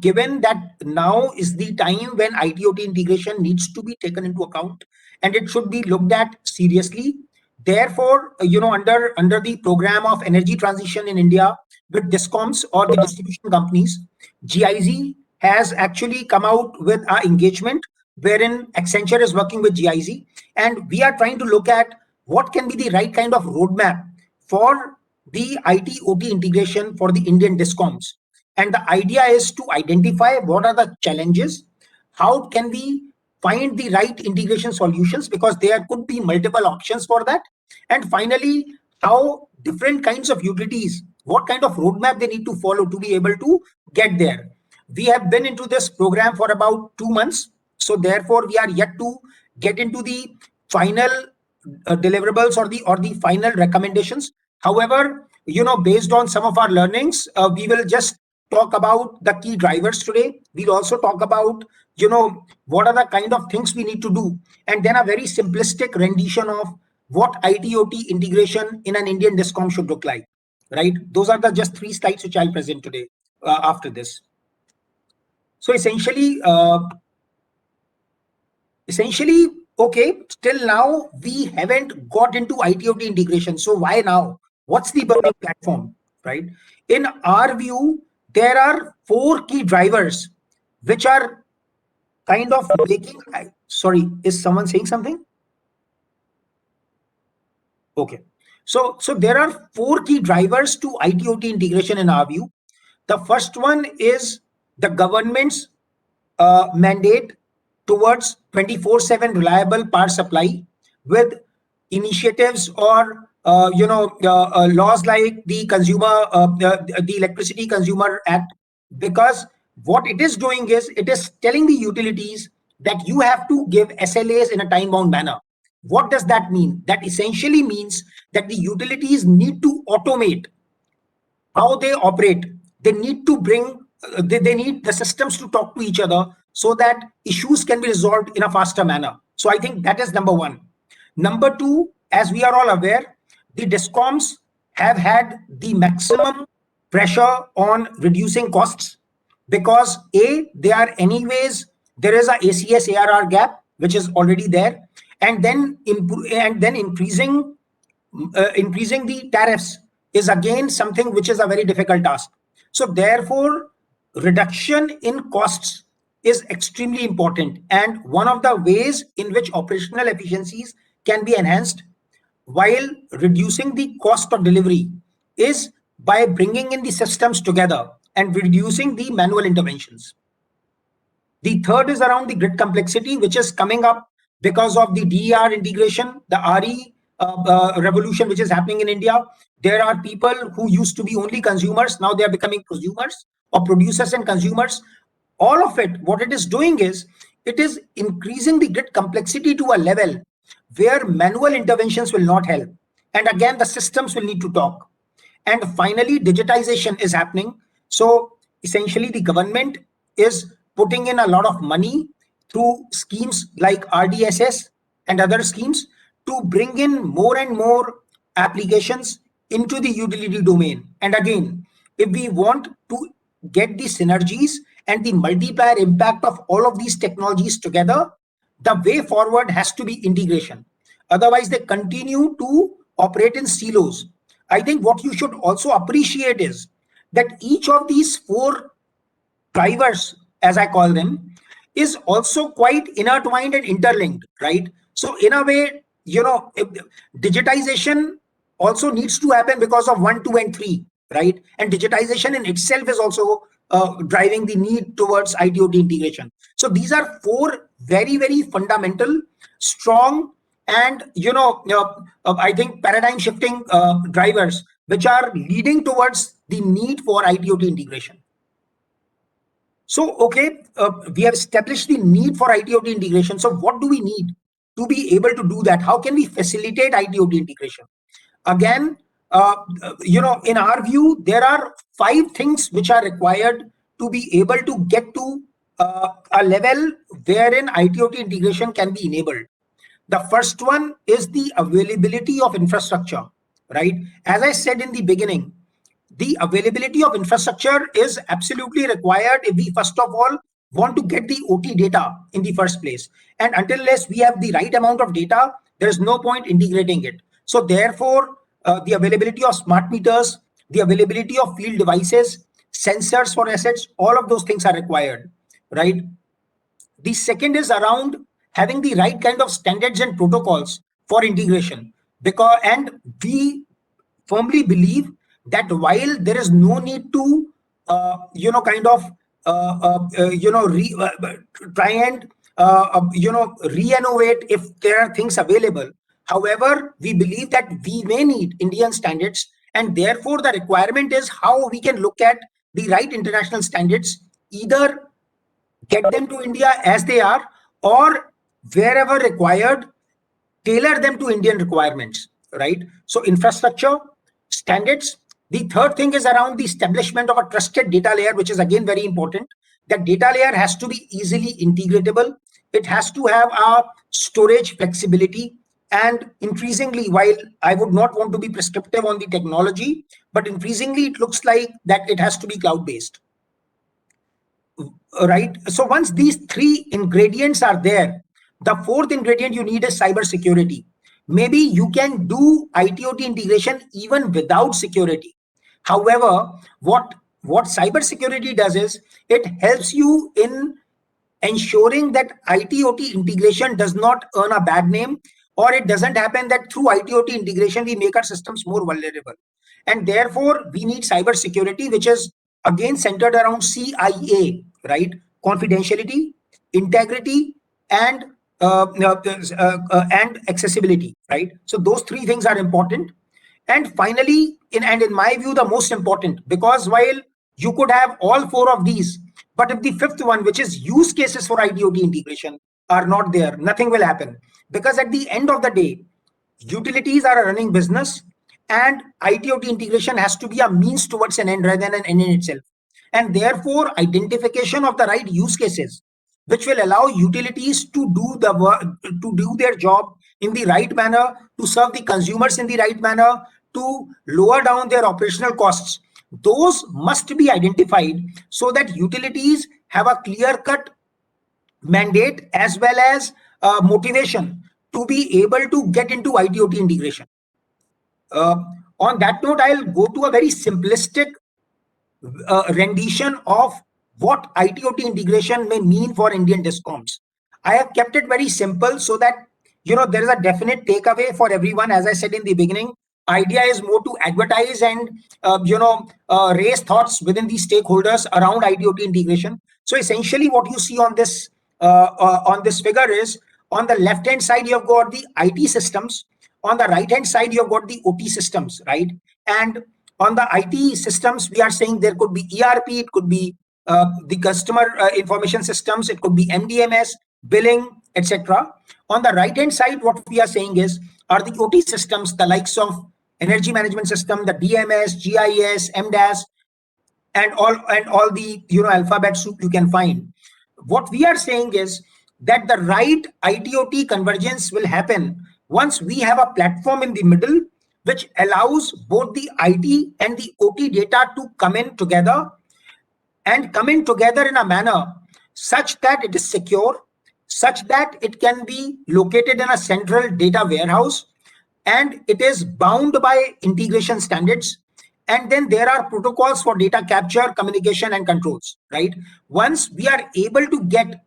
given that now is the time when IT/OT integration needs to be taken into account and it should be looked at seriously, therefore, under the program of energy transition in India with DISCOMs or the distribution companies, GIZ has actually come out with our engagement wherein Accenture is working with GIZ, and we are trying to look at what can be the right kind of roadmap for the IT/OT integration for the Indian DISCOMs. And the idea is to identify what are the challenges, how can we find the right integration solutions, because there could be multiple options for that. And finally, how different kinds of utilities, what kind of roadmap they need to follow to be able to get there. We have been into this program for about 2 months. So therefore, we are yet to get into the final deliverables or the final recommendations. However, based on some of our learnings, we will just talk about the key drivers today. We'll also talk about, what are the kind of things we need to do, and then a very simplistic rendition of what IT/OT integration in an Indian DISCOM should look like. Right? Those are the just 3 slides which I'll present today after this. So essentially, okay, till now we haven't got into IT/OT integration. So why now? What's the burning platform, right? In our view, there are 4 key drivers which are kind of making. Sorry, is someone saying something? Okay. So there are 4 key drivers to IT/OT integration in our view. The first one is the government's mandate towards 24/7 reliable power supply, with initiatives or laws like the Electricity Consumer Act, because what it is doing is it is telling the utilities that you have to give SLAs in a time bound manner. What does that mean? That essentially means that the utilities need to automate how they operate. They need to bring, they need the systems to talk to each other so that issues can be resolved in a faster manner. So I think that is number 1. Number 2, as we are all aware, the DISCOMs have had the maximum pressure on reducing costs, because they are anyways, there is a ACS ARR gap which is already there, and then increasing the tariffs is again something which is a very difficult task. So therefore, reduction in costs is extremely important, and one of the ways in which operational efficiencies can be enhanced while reducing the cost of delivery is by bringing in the systems together and reducing the manual interventions. The third is around the grid complexity, which is coming up because of the DER integration, the RE revolution which is happening in India. There are people who used to be only consumers, now they are becoming prosumers, or producers and consumers. All of it, what it is doing is, it is increasing the grid complexity to a level where manual interventions will not help. And again, the systems will need to talk. And finally, digitization is happening. So essentially, the government is putting in a lot of money through schemes like RDSS and other schemes to bring in more and more applications into the utility domain. And again, if we want to get the synergies and the multiplier impact of all of these technologies together, the way forward has to be integration. Otherwise, they continue to operate in silos. I think what you should also appreciate is that each of these 4 drivers, as I call them, is also quite intertwined and interlinked, right? So in a way, digitization also needs to happen because of 1, 2, and 3, right? And digitization in itself is also driving the need towards IT/OT integration. So these are 4 very, very fundamental, strong, and I think paradigm shifting drivers which are leading towards the need for IT/OT integration. So, okay, we have established the need for IT/OT integration. So what do we need to be able to do that? How can we facilitate IT/OT integration? Again, in our view, there are 5 things which are required to be able to get to a level wherein IT/OT integration can be enabled. The first one is the availability of infrastructure, right? As I said in the beginning, the availability of infrastructure is absolutely required if we first of all want to get the OT data in the first place. And unless we have the right amount of data, there is no point integrating it. So therefore, the availability of smart meters, the availability of field devices, sensors for assets, all of those things are required, right? The second is around having the right kind of standards and protocols for integration. And we firmly believe that while there is no need to kind of try and re-innovate if there are things available. However, we believe that we may need Indian standards, and therefore the requirement is how we can look at the right international standards, either get them to India as they are, or wherever required, tailor them to Indian requirements, right? So infrastructure, standards. The third thing is around the establishment of a trusted data layer, which is again very important. That data layer has to be easily integratable. It has to have a storage flexibility. And increasingly, while I would not want to be prescriptive on the technology, but increasingly it looks like that it has to be cloud-based. Right? So once these three ingredients are there, the fourth ingredient you need is cybersecurity. Maybe you can do IT/OT integration even without security. However, what cybersecurity does is it helps you in ensuring that IT/OT integration does not earn a bad name, or it doesn't happen that through IT/OT integration we make our systems more vulnerable. And therefore, we need cybersecurity, which is again centered around CIA, right? Confidentiality, integrity, and accessibility, right? So those three things are important. And finally, in my view, the most important, because while you could have all four of these, but if the fifth one, which is use cases for IT/OT integration, are not there, nothing will happen. Because at the end of the day, utilities are a running business, and IT/OT integration has to be a means towards an end rather than an end in itself. And therefore, identification of the right use cases, which will allow utilities to do the work, to do their job in the right manner, to serve the consumers in the right manner, to lower down their operational costs. Those must be identified so that utilities have a clear-cut mandate as well as motivation to be able to get into IT/OT integration. On that note, I'll go to a very simplistic rendition of what IT/OT integration may mean for Indian discoms. I have kept it very simple so that there is a definite takeaway for everyone. As I said in the beginning, idea is more to advertise and raise thoughts within the stakeholders around IT/OT integration. So essentially, what you see on this figure is, on the left hand side you have got the IT systems, on the right hand side you have got the OT systems, right? And on the IT systems, we are saying there could be ERP, it could be the customer information systems, it could be MDMS, billing, etc. On the right hand side, what we are saying is are the OT systems, the likes of energy management system, the DMS, GIS, MDAS, and all the alphabet soup you can find. What we are saying is that the right IT/OT convergence will happen once we have a platform in the middle which allows both the IT and the OT data to come in together, and come in together in a manner such that it is secure, such that it can be located in a central data warehouse, and it is bound by integration standards. And then there are protocols for data capture, communication, and controls, right? Once we are able to get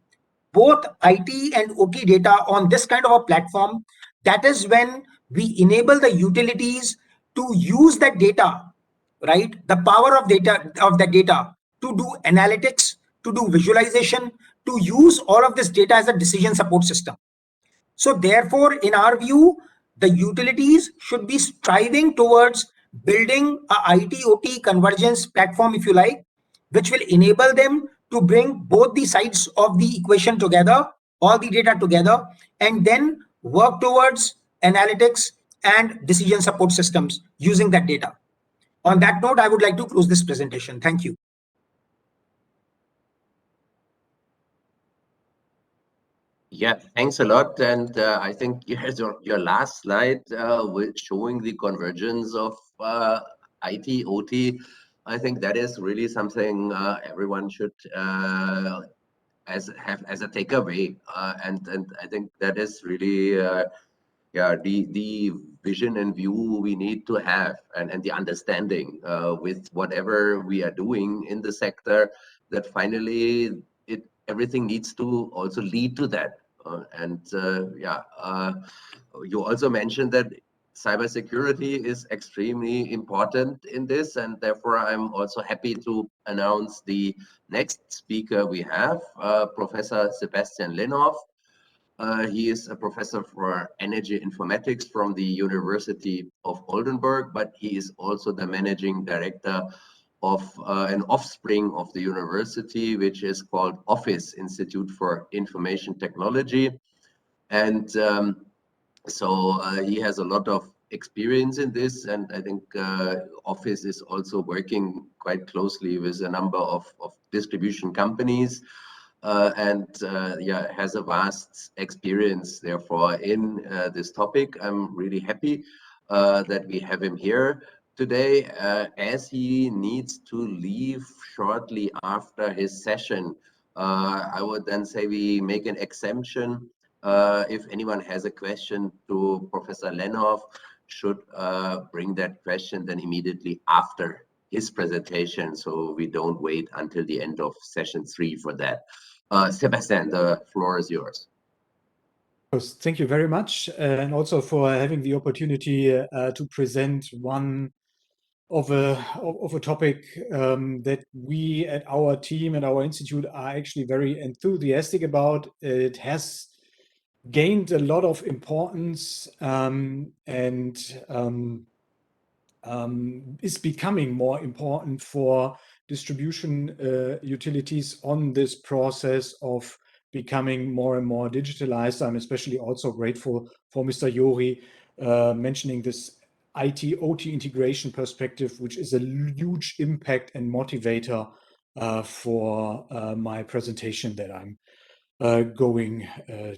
both IT and OT data on this kind of a platform, that is when we enable the utilities to use that data, right? The power of the data to do analytics, to do visualization, to use all of this data as a decision support system. So therefore, in our view, the utilities should be striving towards building a IT/OT convergence platform, if you like, which will enable them to bring both the sides of the equation together, all the data together, and then work towards analytics and decision support systems using that data. On that note, I would like to close this presentation. Thank you. Yeah, thanks a lot. And I think your last slide showing the convergence of IT, OT, I think that is really something everyone should have as a takeaway. And I think that is really the vision and view we need to have, and the understanding with whatever we are doing in the sector, that finally everything needs to also lead to that. You also mentioned that cybersecurity is extremely important in this, and therefore I'm also happy to announce the next speaker we have, Professor Sebastian Linov. He is a professor for energy informatics from the University of Oldenburg, but he is also the managing director of an offspring of the university, which is called Office Institute for Information Technology. And so he has a lot of experience in this, and I think Office is also working quite closely with a number of distribution companies, and yeah, has a vast experience therefore in this topic. I'm really happy that we have him here today, as he needs to leave shortly after his session. I would then say we make an exemption. If anyone has a question to Professor Linov, should bring that question then immediately after his presentation, so we don't wait until the end of session 3 for that. Sebastian, the floor is yours. Thank you very much, and also for having the opportunity to present one of a topic that we at our team and our institute are actually very enthusiastic about. It has gained a lot of importance and is becoming more important for distribution utilities on this process of becoming more and more digitalized. I'm especially also grateful for Mr. Yori mentioning this IT-OT integration perspective, which is a huge impact and motivator for my presentation that I'm going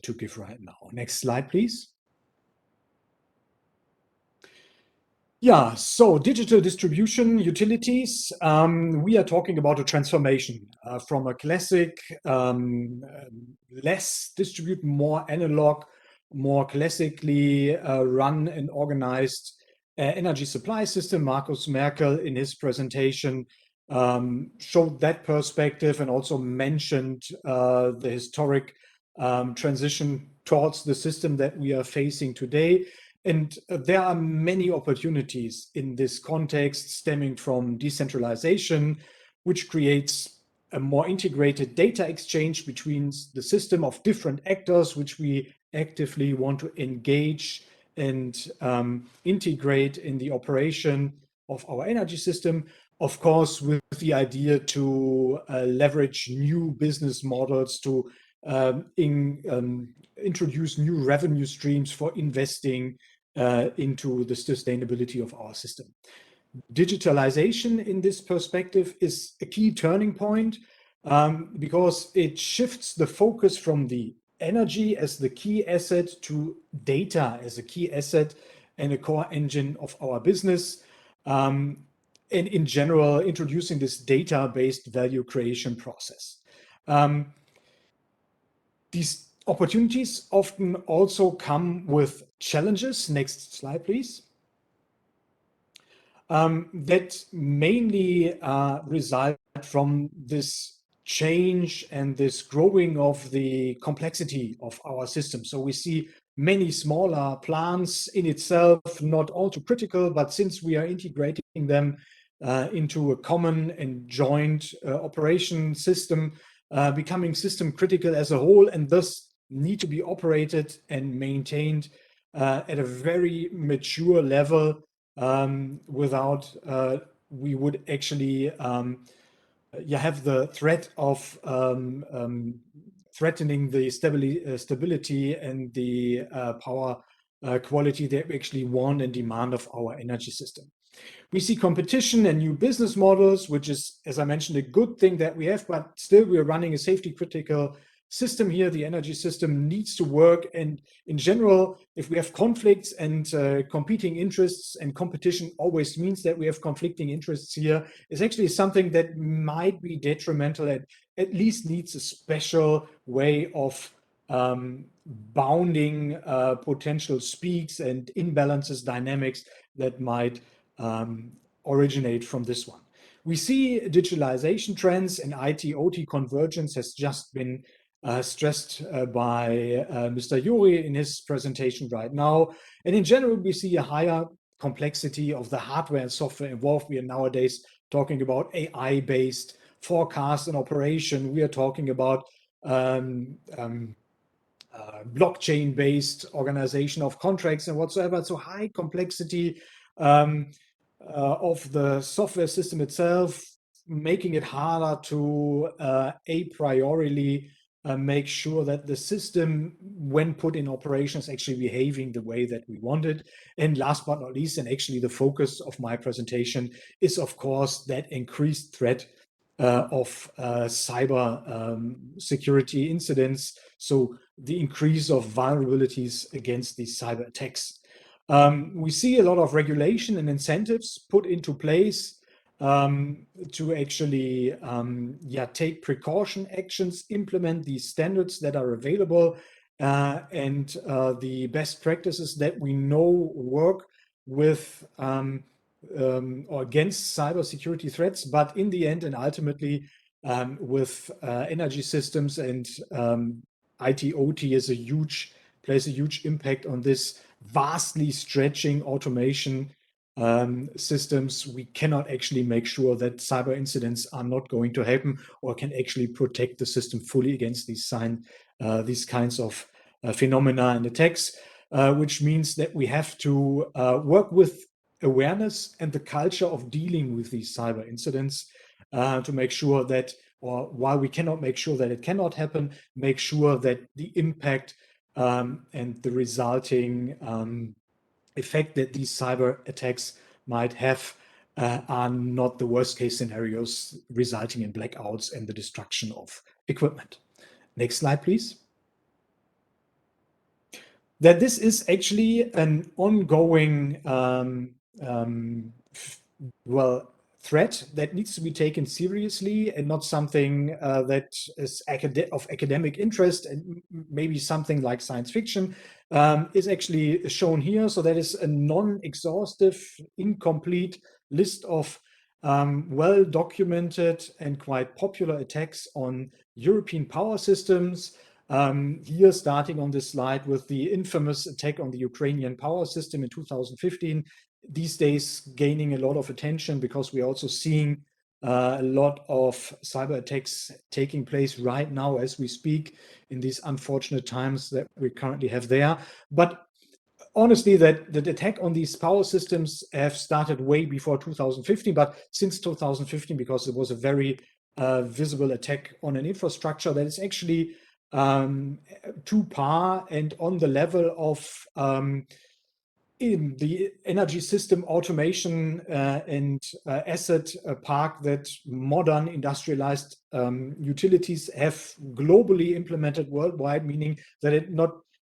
to give right now. Next slide, please. Yeah, so digital distribution utilities, we are talking about a transformation from a classic, less distributed, more analog, more classically run and organized energy supply system. Markus Merkel in his presentation showed that perspective and also mentioned the historic transition towards the system that we are facing today. And there are many opportunities in this context stemming from decentralization, which creates a more integrated data exchange between the system of different actors, which we actively want to engage and integrate in the operation of our energy system. Of course, with the idea to leverage new business models to introduce new revenue streams for investing into the sustainability of our system. Digitalization in this perspective is a key turning point because it shifts the focus from the energy as the key asset to data as a key asset and a core engine of our business. And in general, introducing this data-based value creation process. These opportunities often also come with challenges. Next slide, please. That mainly result from this change and this growing of the complexity of our system. So we see many smaller plants in itself, not all too critical, but since we are integrating them into a common and joint operation system, becoming system critical as a whole, and thus need to be operated and maintained at a very mature level without we would actually have the threat of threatening the stability and the power quality that we actually want and demand of our energy system. We see competition and new business models, which is, as I mentioned, a good thing that we have, but still we're running a safety critical system here. The energy system needs to work. And in general, if we have conflicts and competing interests, and competition always means that we have conflicting interests here, is actually something that might be detrimental and at least needs a special way of bounding potential speaks and imbalances dynamics that might originate from this one. We see digitalization trends and IT-OT convergence has just been stressed by Mr. Yuri in his presentation right now. And in general, we see a higher complexity of the hardware and software involved. We are nowadays talking about AI-based forecast and operation. We are talking about blockchain-based organization of contracts and whatsoever. So high complexity of the software system itself, making it harder to a priori make sure that the system, when put in operation, is actually behaving the way that we wanted. And last but not least, and actually the focus of my presentation, is of course that increased threat of cyber security incidents. So the increase of vulnerabilities against these cyber attacks. We see a lot of regulation and incentives put into place to actually take precaution actions, implement these standards that are available, and the best practices that we know work with or against cybersecurity threats, but in the end and ultimately with energy systems and IT/OT plays a huge impact on this vastly stretching automation systems. We cannot actually make sure that cyber incidents are not going to happen, or can actually protect the system fully against these kinds of phenomena and attacks, which means that we have to work with awareness and the culture of dealing with these cyber incidents to make sure that, or while we cannot make sure that it cannot happen, make sure that the impact and the resulting effect that these cyber attacks might have are not the worst case scenarios resulting in blackouts and the destruction of equipment. Next slide, please. That this is actually an ongoing threat that needs to be taken seriously, and not something that is of academic interest and maybe something like science fiction, is actually shown here. So that is a non-exhaustive, incomplete list of well-documented and quite popular attacks on European power systems. Here, starting on this slide with the infamous attack on the Ukrainian power system in 2015, these days gaining a lot of attention because we're also seeing a lot of cyber attacks taking place right now as we speak in these unfortunate times that we currently have there. But honestly, that the attack on these power systems have started way before 2015, but since 2015, because it was a very visible attack on an infrastructure that is actually to par and on the level of in the energy system automation and asset park that modern industrialized utilities have globally implemented worldwide, meaning that it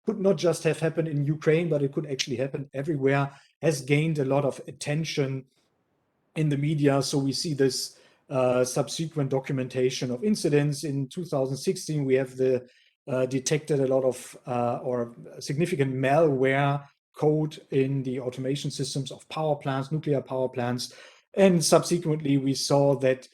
could not just have happened in Ukraine, but it could actually happen everywhere, has gained a lot of attention in the media. So we see this subsequent documentation of incidents. In 2016, we have detected a lot of or significant malware code in the automation systems of power plants, nuclear power plants. And subsequently, we saw that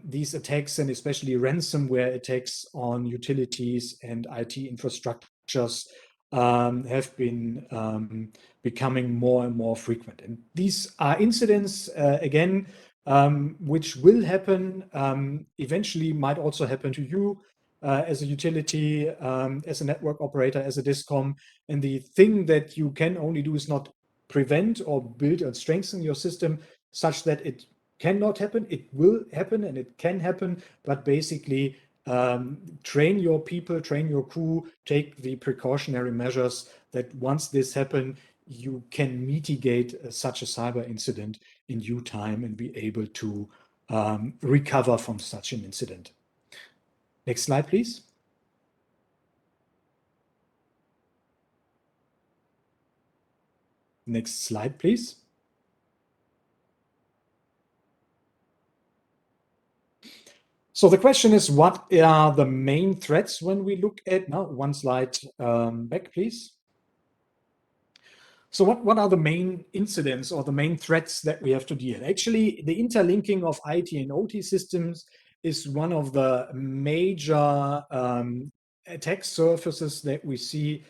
these attacks, and especially ransomware attacks on utilities and IT infrastructures, have been becoming more and more frequent. And these are incidents, again, which will happen, eventually might also happen to you as a utility, as a network operator, as a discom. And the thing that you can only do is not prevent or build and strengthen your system such that it cannot happen. It will happen and it can happen, but basically train your people, train your crew, take the precautionary measures that once this happens, you can mitigate such a cyber incident in due time and be able to recover from such an incident. Next slide, please. Next slide, please. So the question is, what are the main threats when we look at, now one slide back, please. So what are the main incidents or the main threats that we have to deal? Actually, the interlinking of IT and OT systems is one of the major attack surfaces that we see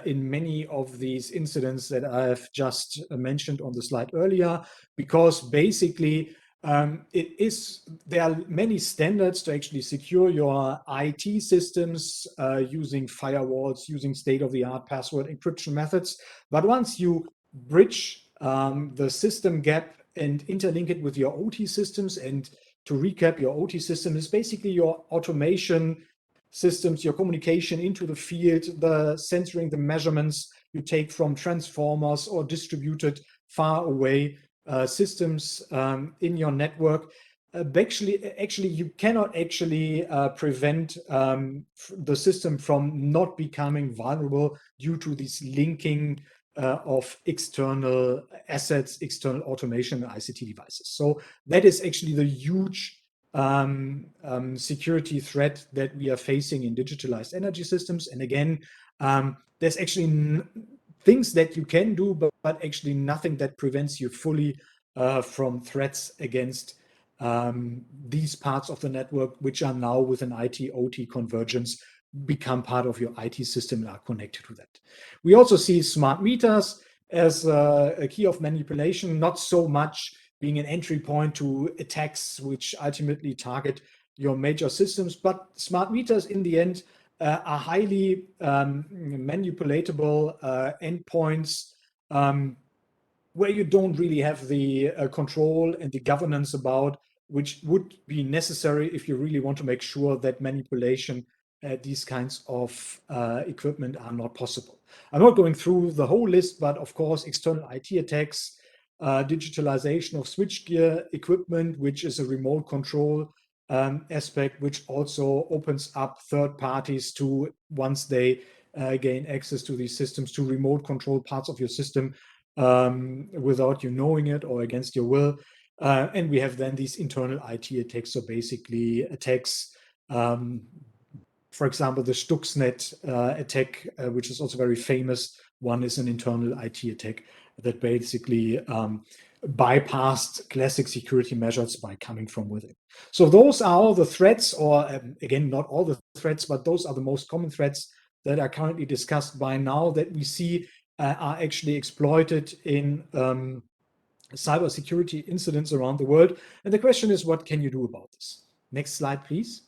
in many of these incidents that I have just mentioned on the slide earlier, because basically there are many standards to actually secure your IT systems using firewalls, using state-of-the-art password encryption methods. But once you bridge the system gap and interlink it with your OT systems, and to recap, your OT system is basically your automation systems, your communication into the field, the sensoring, the measurements you take from transformers or distributed far away systems in your network. Actually, you cannot actually prevent the system from not becoming vulnerable due to this linking of external assets, external automation and ICT devices. So that is actually the huge security threat that we are facing in digitalized energy systems. And again, there's actually things that you can do, but actually nothing that prevents you fully from threats against these parts of the network, which are now with an IT-OT convergence become part of your IT system and are connected to that. We also see smart meters as a key of manipulation, not so much being an entry point to attacks which ultimately target your major systems, but smart meters in the end are highly manipulatable endpoints where you don't really have the control and the governance about, which would be necessary if you really want to make sure that manipulation these kinds of equipment are not possible. I'm not going through the whole list, but of course, external IT attacks, digitalization of switchgear equipment, which is a remote control aspect, which also opens up third parties to, once they gain access to these systems, to remote control parts of your system without you knowing it or against your will. And we have then these internal IT attacks, so basically attacks, for example, the Stuxnet attack, which is also very famous. One is an internal IT attack that basically bypassed classic security measures by coming from within. So those are all the threats, or again, not all the threats, but those are the most common threats that are currently discussed by now that we see are actually exploited in cybersecurity incidents around the world. And the question is, what can you do about this? Next slide, please.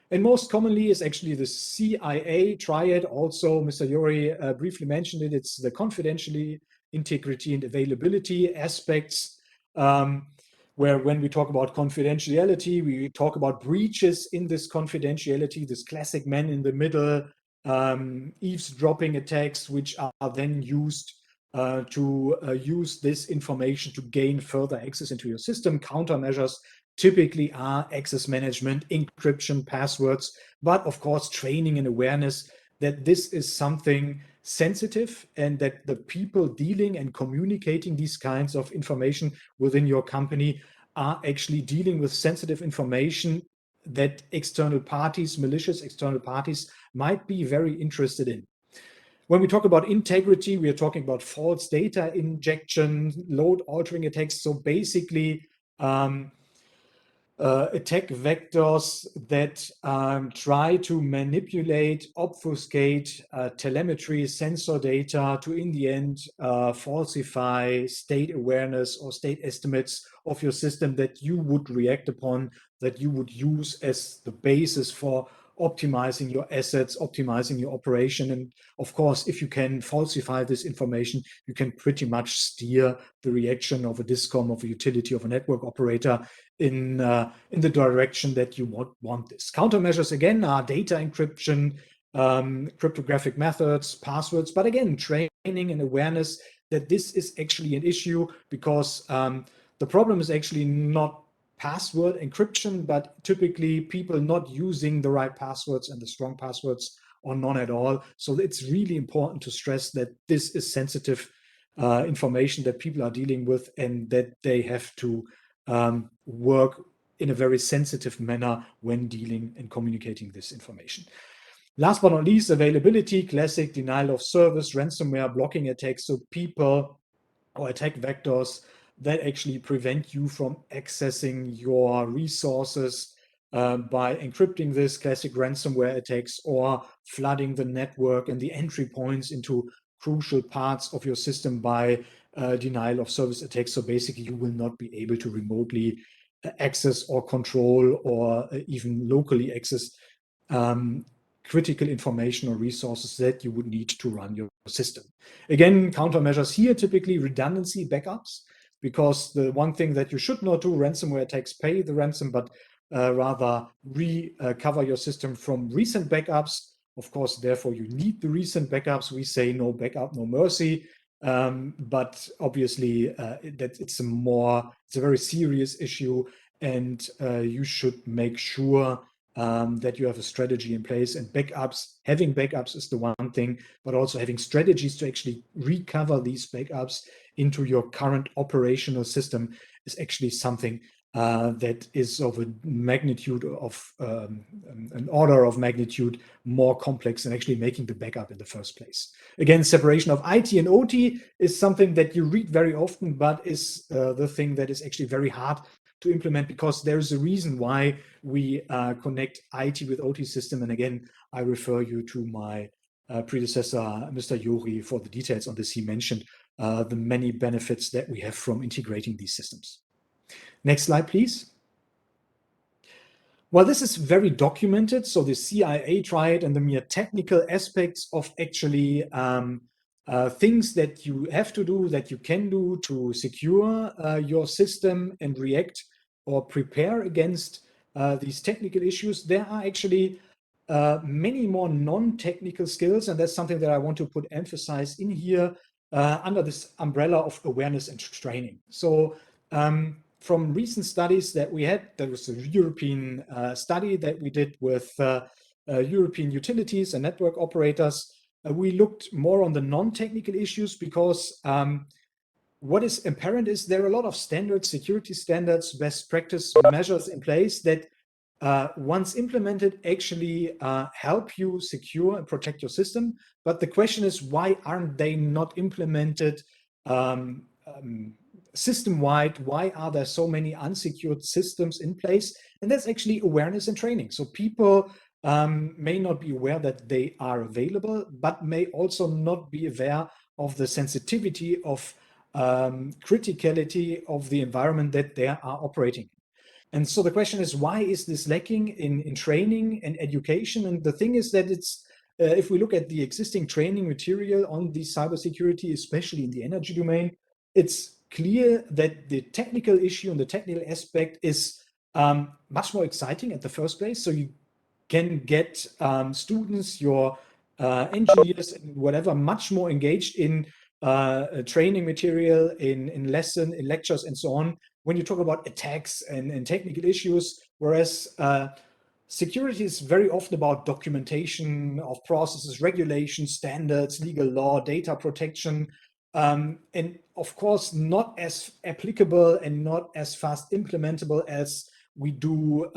And most commonly is actually the CIA triad. Also, Mr. Sayary briefly mentioned it. It's the confidentiality, integrity, and availability aspects, where when we talk about confidentiality, we talk about breaches in this confidentiality, this classic man in the middle, eavesdropping attacks, which are then used to use this information to gain further access into your system. Countermeasures typically are access management, encryption, passwords, but of course, training and awareness that this is something sensitive and that the people dealing and communicating these kinds of information within your company are actually dealing with sensitive information that external parties, malicious external parties, might be very interested in. When we talk about integrity, we are talking about false data injection, load altering attacks. So basically, attack vectors that try to manipulate, obfuscate telemetry, sensor data to, in the end, falsify state awareness or state estimates of your system that you would react upon, that you would use as the basis for optimizing your assets, optimizing your operation. And of course, if you can falsify this information, you can pretty much steer the reaction of a discom, of a utility, of a network operator in the direction that you want this. Countermeasures, again, are data encryption, cryptographic methods, passwords, but again, training and awareness that this is actually an issue, because the problem is actually not password encryption, but typically people not using the right passwords and the strong passwords, or none at all. So it's really important to stress that this is sensitive information that people are dealing with, and that they have to work in a very sensitive manner when dealing and communicating this information. Last but not least, availability, classic denial of service, ransomware, blocking attacks. So people or attack vectors that actually prevent you from accessing your resources by encrypting this, classic ransomware attacks, or flooding the network and the entry points into crucial parts of your system by denial of service attacks. So basically, you will not be able to remotely access or control or even locally access critical information or resources that you would need to run your system. Again, countermeasures here, typically redundancy backups, because the one thing that you should not do, ransomware attacks pay the ransom, but rather recover your system from recent backups. Of course, therefore, you need the recent backups. We say no backup, no mercy. But obviously, it's a very serious issue, and you should make sure that you have a strategy in place. And having backups is the one thing, but also having strategies to actually recover these backups into your current operational system is actually something that is of a magnitude of an order of magnitude more complex than actually making the backup in the first place. Again, separation of IT and OT is something that you read very often, but is the thing that is actually very hard to implement, because there's a reason why we connect IT with OT system. And again, I refer you to my predecessor, Mr. Chaudhury, for the details on this. He mentioned the many benefits that we have from integrating these systems. Next slide, please. Well, this is very documented. So the CIA tried, and the mere technical aspects of actually things that you have to do, that you can do to secure your system and react or prepare against these technical issues. There are actually many more non-technical skills, and that's something that I want to put emphasis in here under this umbrella of awareness and training. So from recent studies that we had, there was a European study that we did with European utilities and network operators. We looked more on the non-technical issues, because what is apparent is there are a lot of standards, security standards, best practice measures in place that once implemented actually help you secure and protect your system. But the question is, why aren't they not implemented system-wide? Why are there so many unsecured systems in place? And that's actually awareness and training. So people may not be aware that they are available, but may also not be aware of the sensitivity of criticality of the environment that they are operating. And so the question is, why is this lacking in training and education? And the thing is that it's if we look at the existing training material on the cybersecurity, especially in the energy domain, it's clear that the technical issue and the technical aspect is much more exciting at the first place. So you can get students, your engineers, and whatever, much more engaged in training material, in lectures, and so on, when you talk about attacks and technical issues, whereas security is very often about documentation of processes, regulations, standards, legal law, data protection, and of course not as applicable and not as fast implementable as we do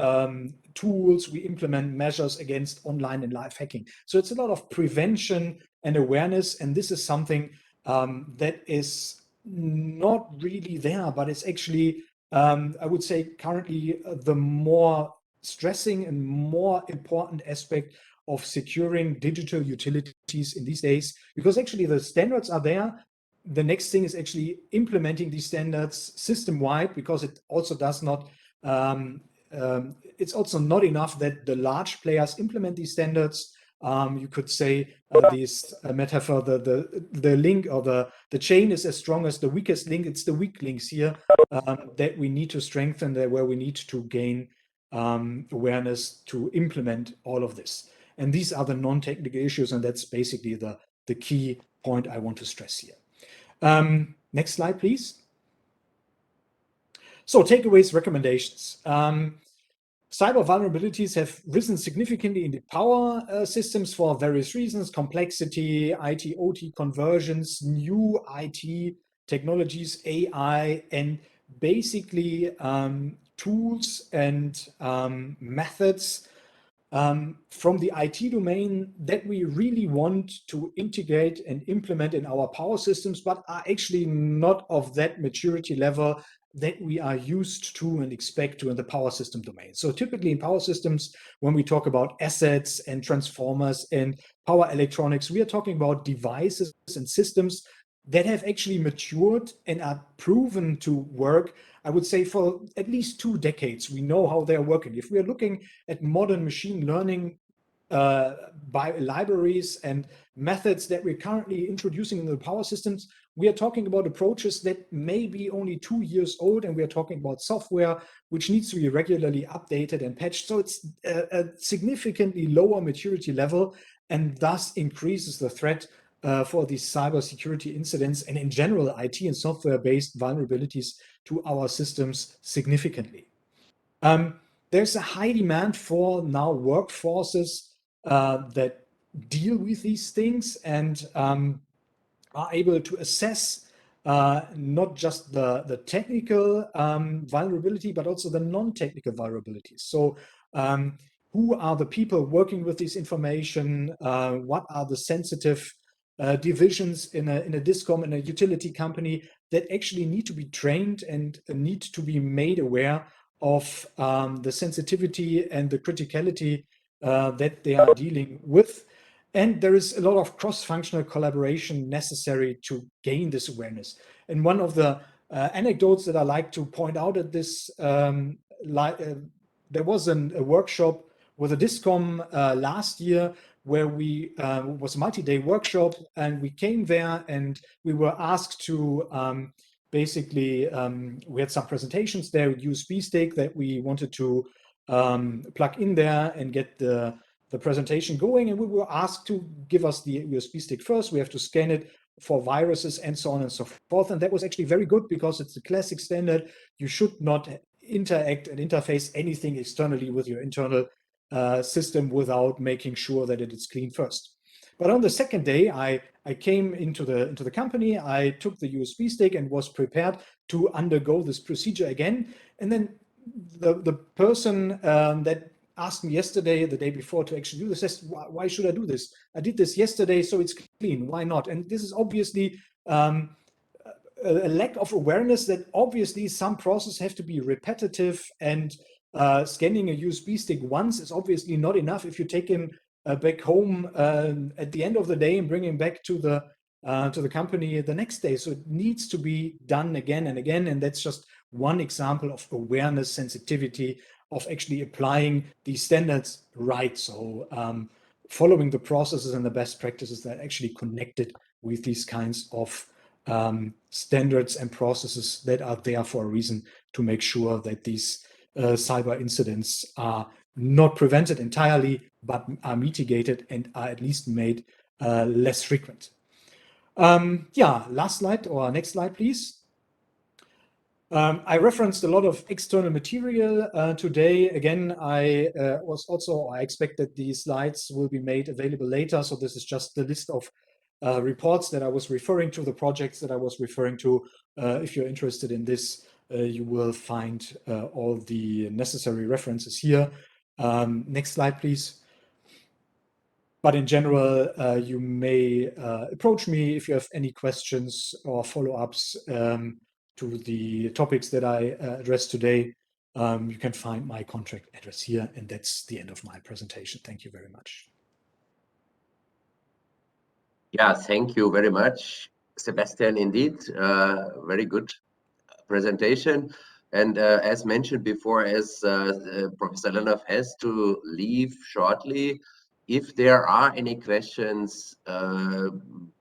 tools, we implement measures against online and live hacking. So it's a lot of prevention and awareness, and this is something that is not really there, but it's actually, I would say, currently the more stressing and more important aspect of securing digital utilities in these days, because actually the standards are there. The next thing is actually implementing these standards system-wide, because it also does not, it's also not enough that the large players implement these standards. You could say this metaphor, the link or the chain is as strong as the weakest link. It's the weak links here that we need to strengthen, where we need to gain awareness to implement all of this. And these are the non-technical issues, and that's basically the key point I want to stress here. Next slide, please. So takeaways, recommendations. Cyber vulnerabilities have risen significantly in the power systems for various reasons: complexity, IT-OT conversions, new IT technologies, AI, and basically tools and methods from the IT domain that we really want to integrate and implement in our power systems, but are actually not of that maturity level that we are used to and expect to in the power system domain. So typically in power systems, when we talk about assets and transformers and power electronics, we are talking about devices and systems that have actually matured and are proven to work, I would say, for at least 2 decades. We know how they are working. If we are looking at modern machine learning by libraries and methods that we're currently introducing in the power systems, we are talking about approaches that may be only 2 years old, and we are talking about software which needs to be regularly updated and patched. So it's a significantly lower maturity level, and thus increases the threat for these cybersecurity incidents and in general IT and software-based vulnerabilities to our systems significantly. There's a high demand for now workforces that deal with these things and are able to assess not just the technical vulnerability, but also the non-technical vulnerabilities. So who are the people working with this information? What are the sensitive divisions in a discom, in a utility company that actually need to be trained and need to be made aware of the sensitivity and the criticality that they are dealing with. And there is a lot of cross-functional collaboration necessary to gain this awareness. And one of the anecdotes that I like to point out at this, there was a workshop with a discom last year where we was a multi-day workshop, and we came there and we were asked to basically, we had some presentations there with USB stick that we wanted to plug in there and get the presentation going, and we were asked to give us the USB stick first. We have to scan it for viruses and so on and so forth. And that was actually very good because it's the classic standard. You should not interact and interface anything externally with your internal system without making sure that it is clean first. But on the second day, I came into the company, I took the USB stick and was prepared to undergo this procedure again. And then the person that asked me yesterday, the day before, to actually do this, says, why should I do this? I did this yesterday, so it's clean. Why not? And this is obviously a lack of awareness that obviously some processes have to be repetitive, and scanning a USB stick once is obviously not enough if you take him back home at the end of the day and bring him back to the company the next day. So it needs to be done again and again, and that's just one example of awareness, sensitivity, of actually applying these standards right. So following the processes and the best practices that are actually connected with these kinds of standards and processes that are there for a reason, to make sure that these cyber incidents are not prevented entirely, but are mitigated and are at least made less frequent. Yeah, last slide, or next slide, please. I referenced a lot of external material today. Again, I expect that these slides will be made available later. So this is just the list of reports that I was referring to, the projects that I was referring to. If you're interested in this, you will find all the necessary references here. Next slide, please. But in general, you may approach me if you have any questions or follow-ups to the topics that I addressed today. You can find my contact address here, and that's the end of my presentation. Thank you very much. Yeah, thank you very much, Sebastian. Indeed, very good presentation. And as mentioned before, as Professor Linov has to leave shortly, if there are any questions,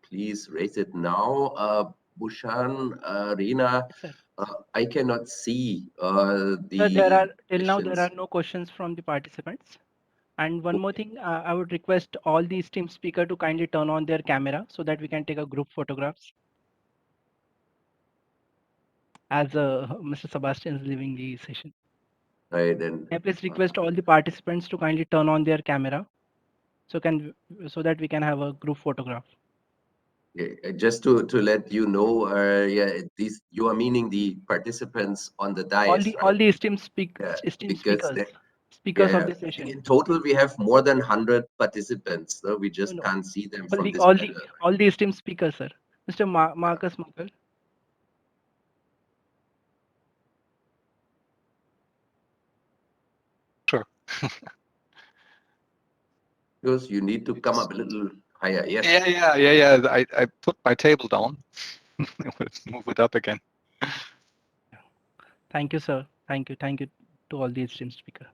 please raise it now. Bhushan, Reena, I cannot see the till now there are no questions from the participants. And one more thing, I would request all the esteemed speaker to kindly turn on their camera so that we can take a group photographs. As Mr. Sebastian is leaving the session. Right, then. I please request all the participants to kindly turn on their camera so that we can have a group photograph. Just to let you know, yeah, these, you are meaning the participants on the dais, all the esteemed speakers yeah, of the session. in total we have more than 100 participants, so we just can't see them from this panel. All the esteemed speakers, sir. Mr. Marcus Muckle. Because you need to come up a little higher. Yes. Yeah. I put my table down. Move it up again. Thank you, sir. Thank you. Thank you to all the esteemed speakers.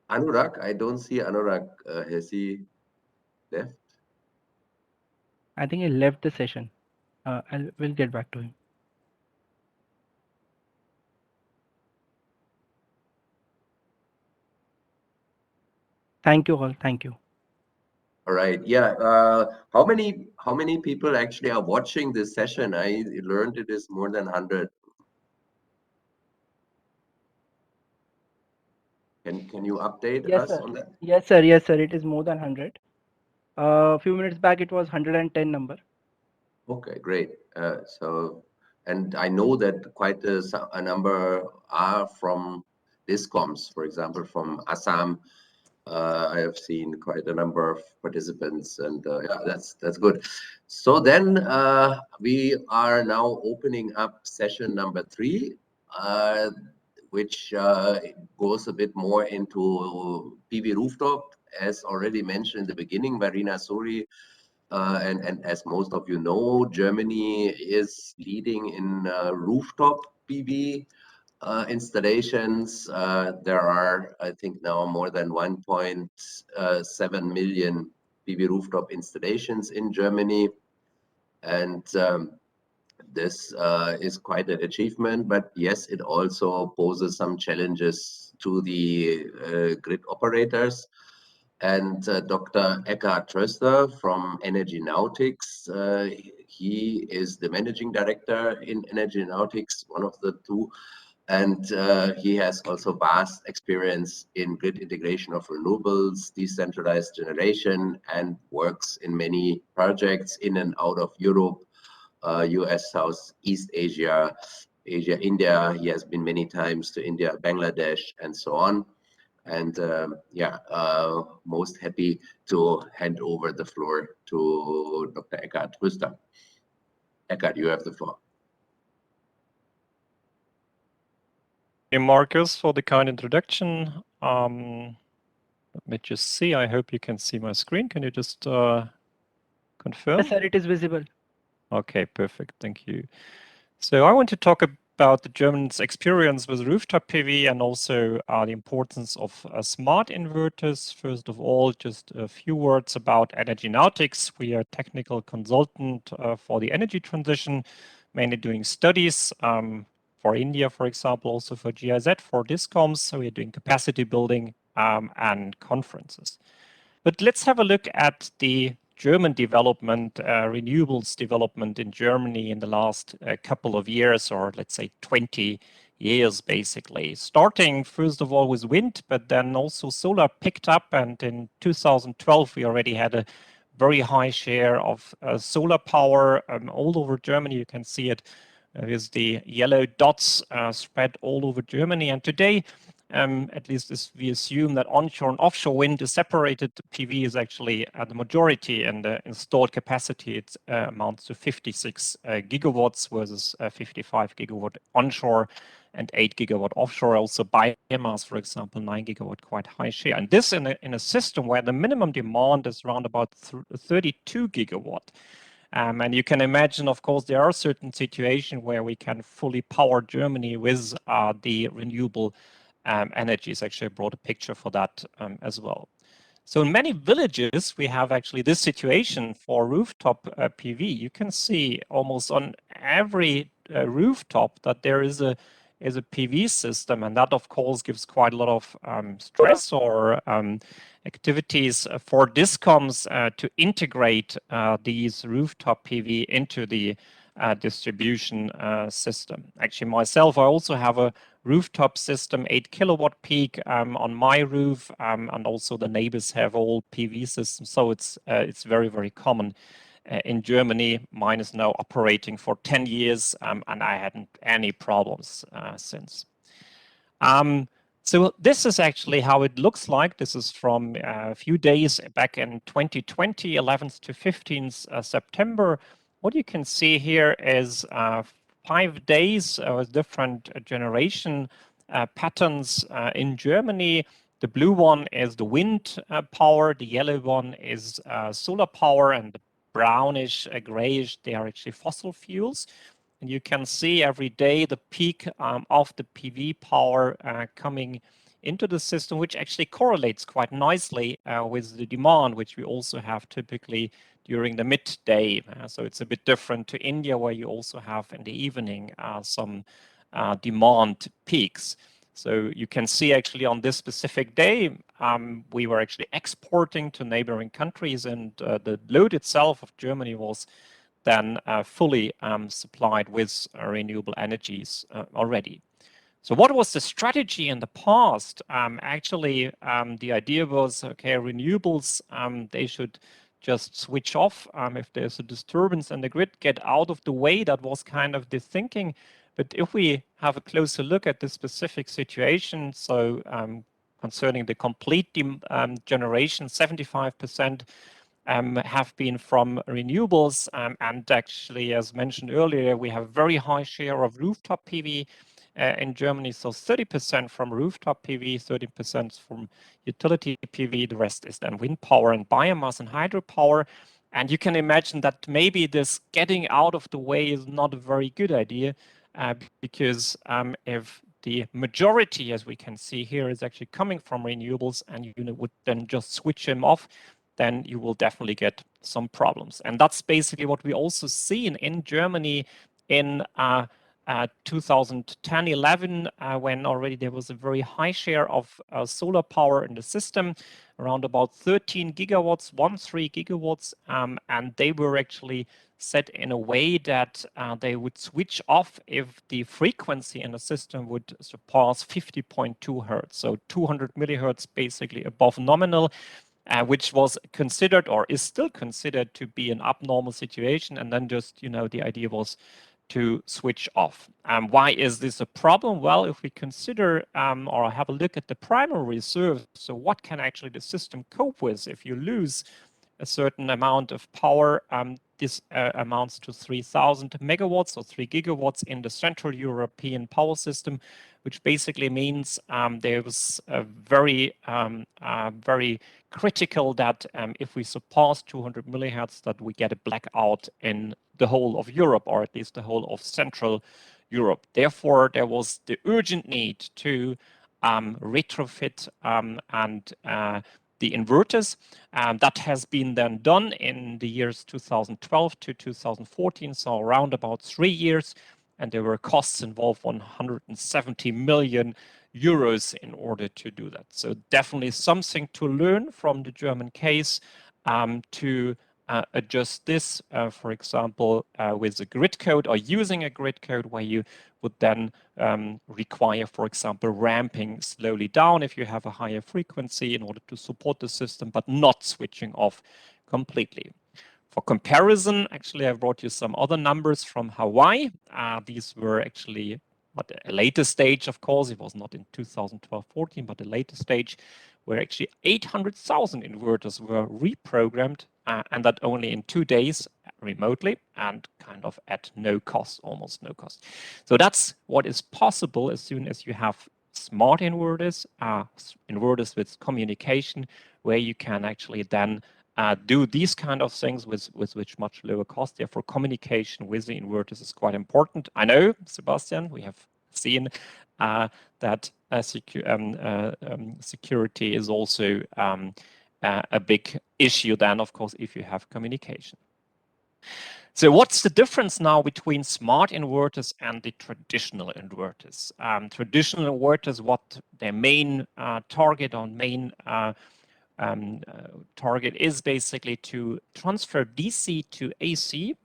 Anurag, I don't see Anurag. Has he left? I think he left the session. We'll get back to him. Thank you all. Thank you. All right. Yeah. How many people actually are watching this session? I learned it is more than 100. Can you update Yes, us sir. on that? Yes, sir. Yes, sir. It is more than 100. A few minutes back, it was 110 number. Okay, great. And I know that quite a number are from discoms, for example, from Assam. I have seen quite a number of participants, and yeah, that's good. So then we are now opening up session number 3, which goes a bit more into PV rooftop, as already mentioned in the beginning by Rina Suri. And as most of you know, Germany is leading in rooftop PV installations. There are, I think, now more than 1.7 million PV rooftop installations in Germany. And this is quite an achievement, but yes, it also poses some challenges to the grid operators. And Dr. Eckhard Tröster from Energy Nautics, he is the managing director in Energy Nautics, one of the two, and he has also vast experience in grid integration of renewables, decentralized generation, and works in many projects in and out of Europe, US, Southeast Asia, India. He has been many times to India, Bangladesh, and so on. And yeah, most happy to hand over the floor to Dr. Eckhard Tröster. Eckhard, you have the floor. Thank you, Marcus, for the kind introduction. Let me just see. I hope you can see my screen. Can you just confirm? Yes, sir. It is visible. Okay, perfect. Thank you. So I want to talk about the Germans' experience with rooftop PV and also the importance of smart inverters. First of all, just a few words about Energy Nautics. We are a technical consultant for the energy transition, mainly doing studies for India, for example, also for GIZ, for discoms. So we are doing capacity building and conferences. But let's have a look at the German development, renewables development in Germany in the last couple of years, or let's say 20 years, basically. Starting, first of all, with wind, but then also solar picked up. And in 2012, we already had a very high share of solar power all over Germany. You can see it with the yellow dots spread all over Germany. And today, at least as we assume that onshore and offshore wind is separated, PV is actually the majority, and the installed capacity it amounts to 56 gigawatts versus 55 gigawatt onshore and 8 gigawatt offshore. Also biomass, for example, 9 gigawatt, quite high share. And this in a system where the minimum demand is around about 32 gigawatt. And you can imagine, of course, there are certain situations where we can fully power Germany with the renewable energies. Actually, I brought a picture for that as well. So in many villages, we have actually this situation for rooftop PV. You can see almost on every rooftop that there is a PV system, and that of course gives quite a lot of stress or activities for discoms to integrate these rooftop PV into the distribution system. Actually, myself, I also have a rooftop system, 8 kilowatt peak on my roof, and also the neighbors have all PV systems. So it's very, very common in Germany. Mine is now operating for 10 years, and I hadn't any problems since. So this is actually how it looks like. This is from a few days back in 2020, 11th to 15th September. What you can see here is 5 days with different generation patterns in Germany. The blue one is the wind power, the yellow one is solar power, and the brownish, grayish, they are actually fossil fuels. And you can see every day the peak of the PV power coming into the system, which actually correlates quite nicely with the demand, which we also have typically during the midday. So it's a bit different to India, where you also have in the evening some demand peaks. So you can see actually on this specific day, we were actually exporting to neighboring countries, and the load itself of Germany was then fully supplied with renewable energies already. So what was the strategy in the past? Actually, the idea was, okay, renewables, they should just switch off if there's a disturbance in the grid, get out of the way. That was kind of the thinking. But if we have a closer look at this specific situation, so concerning the complete generation, 75% have been from renewables. And actually, as mentioned earlier, we have a very high share of rooftop PV in Germany. So 30% from rooftop PV, 30% from utility PV. The rest is then wind power and biomass and hydropower. And you can imagine that maybe this getting out of the way is not a very good idea, because if the majority, as we can see here, is actually coming from renewables, and you would then just switch them off, then you will definitely get some problems. And that's basically what we also seen in Germany in 2010-11, when already there was a very high share of solar power in the system, around about 13 gigawatts, 13 gigawatts, and they were actually set in a way that they would switch off if the frequency in the system would surpass 50.2 hertz, so 200 millihertz basically above nominal, which was considered, or is still considered, to be an abnormal situation. And then just, the idea was to switch off. Why is this a problem? Well, if we consider or have a look at the primary reserve, so what can actually the system cope with if you lose a certain amount of power? This amounts to 3,000 megawatts or 3 gigawatts in the Central European power system, which basically means there was a very critical that if we surpass 200 millihertz, that we get a blackout in the whole of Europe, or at least the whole of Central Europe. Therefore, there was the urgent need to retrofit and the inverters. That has been then done in the years 2012 to 2014, so around about 3 years, and there were costs involved, 170 million euros in order to do that. So definitely something to learn from the German case, to adjust this, for example, with a grid code, or using a grid code where you would then require, for example, ramping slowly down if you have a higher frequency in order to support the system, but not switching off completely. For comparison, actually, I brought you some other numbers from Hawaii. These were actually at a later stage, of course. It was not in 2012-14, but a later stage, where actually 800,000 inverters were reprogrammed, and that only in 2 days remotely, and kind of at no cost, almost no cost. So that's what is possible as soon as you have smart inverters, inverters with communication, where you can actually then do these kind of things with which much lower cost. Therefore, communication with the inverters is quite important. I know, Sebastian, we have seen that security is also a big issue then, of course, if you have communication. So what's the difference now between smart inverters and the traditional inverters? Traditional inverters, what their main target or main target is basically to transfer DC to AC.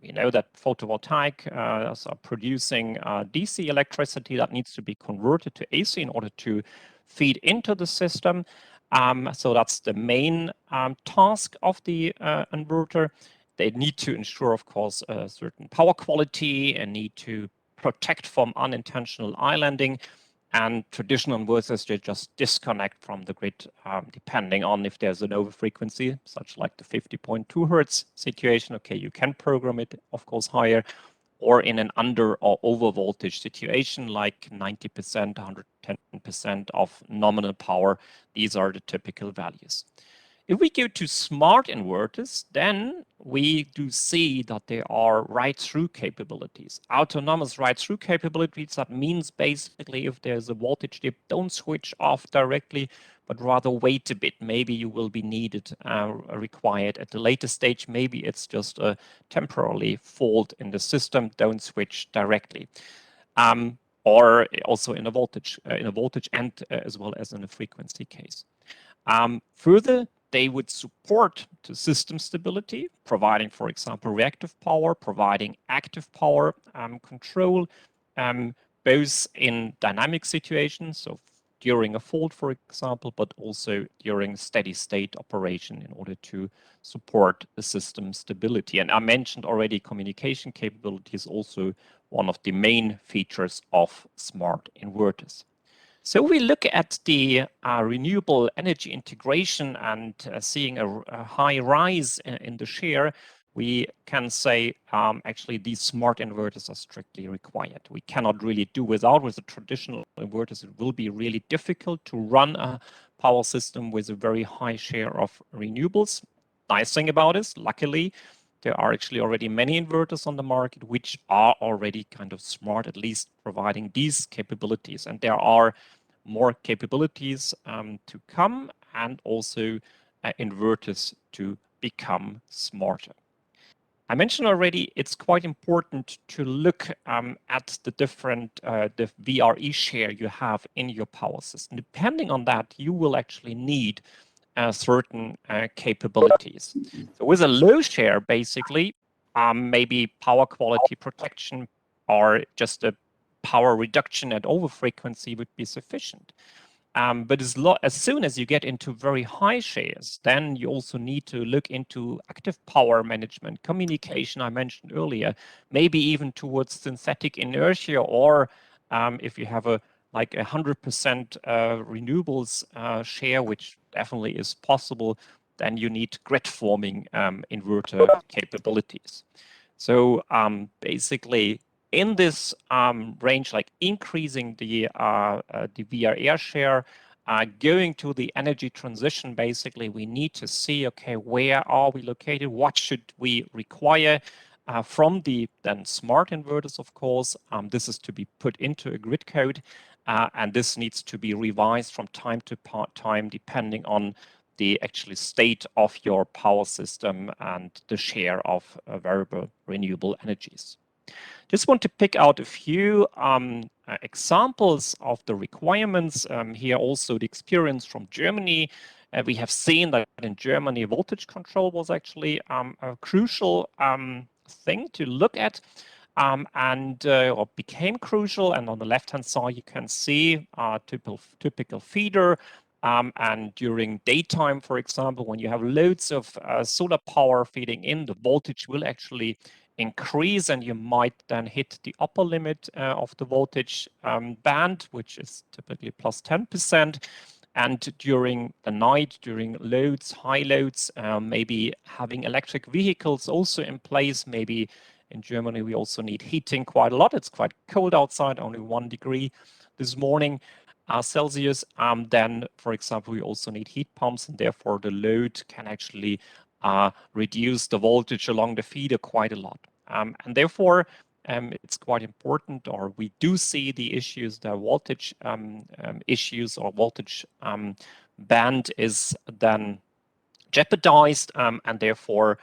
We know that photovoltaic are producing DC electricity that needs to be converted to AC in order to feed into the system. So that's the main task of the inverter. They need to ensure, of course, a certain power quality and need to protect from unintentional islanding. And traditional inverters, they just disconnect from the grid, depending on if there's an overfrequency, such like the 50.2 hertz situation. Okay, you can program it, of course, higher, or in an under or over voltage situation like 90%, 110% of nominal power. These are the typical values. If we go to smart inverters, then we do see that there are right-through capabilities. Autonomous right-through capabilities, that means basically if there's a voltage dip, don't switch off directly, but rather wait a bit. Maybe you will be required at the later stage. Maybe it's just a temporary fault in the system. Don't switch directly. Or also in a voltage and as well as in a frequency case. Further, they would support the system stability, providing, for example, reactive power, providing active power control, both in dynamic situations, so during a fault, for example, but also during steady state operation in order to support the system stability. And I mentioned already communication capability is also one of the main features of smart inverters. So we look at the renewable energy integration and seeing a high rise in the share, we can say actually these smart inverters are strictly required. We cannot really do without. With the traditional inverters, it will be really difficult to run a power system with a very high share of renewables. Nice thing about this, luckily, there are actually already many inverters on the market which are already kind of smart, at least providing these capabilities. And there are more capabilities to come, and also inverters to become smarter. I mentioned already it's quite important to look at the different the VRE share you have in your power system. Depending on that, you will actually need certain capabilities. So with a low share, basically, maybe power quality protection or just a power reduction at over frequency would be sufficient. But as soon as you get into very high shares, then you also need to look into active power management, communication I mentioned earlier, maybe even towards synthetic inertia, or if you have a like 100% renewables share, which definitely is possible, then you need grid forming inverter capabilities. So basically, in this range, like increasing the VRR share, going to the energy transition, basically, we need to see, okay, where are we located? What should we require from the then smart inverters, of course. This is to be put into a grid code, and this needs to be revised from time to time, depending on the actual state of your power system and the share of variable renewable energies. Just want to pick out a few examples of the requirements. Here also the experience from Germany. We have seen that in Germany, voltage control was actually a crucial thing to look at, or became crucial. And on the left-hand side, you can see typical feeder. And during daytime, for example, when you have loads of solar power feeding in, the voltage will actually increase, and you might then hit the upper limit of the voltage band, which is typically plus 10%. And during the night, during loads, high loads, maybe having electric vehicles also in place. Maybe in Germany, we also need heating quite a lot. It's quite cold outside, only 1 degree this morning. Celsius, then, for example, we also need heat pumps, and therefore the load can actually reduce the voltage along the feeder quite a lot. And therefore, it's quite important, or we do see the issues, the voltage issues, or voltage band is then jeopardized, and therefore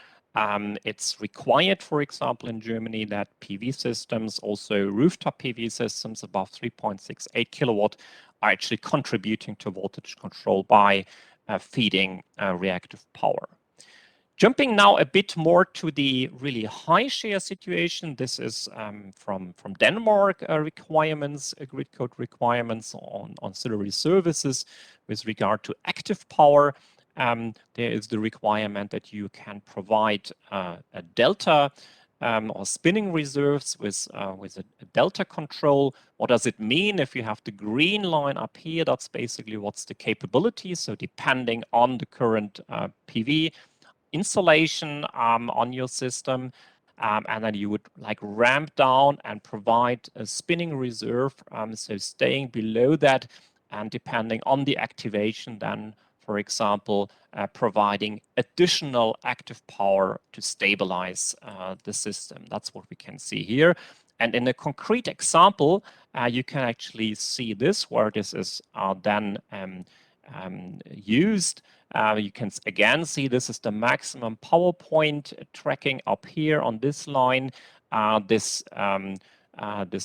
it's required, for example, in Germany, that PV systems, also rooftop PV systems above 3.68 kilowatt, are actually contributing to voltage control by feeding reactive power. Jumping now a bit more to the really high share situation. This is from Denmark requirements, grid code requirements on ancillary services with regard to active power. There is the requirement that you can provide a delta or spinning reserves with a delta control. What does it mean? If you have the green line up here, that's basically what's the capability. So depending on the current PV installation on your system, and then you would like ramp down and provide a spinning reserve, so staying below that, and depending on the activation, then, for example, providing additional active power to stabilize the system. That's what we can see here. And in a concrete example, you can actually see this, where this is then used. You can again see this is the maximum power point tracking up here on this line. This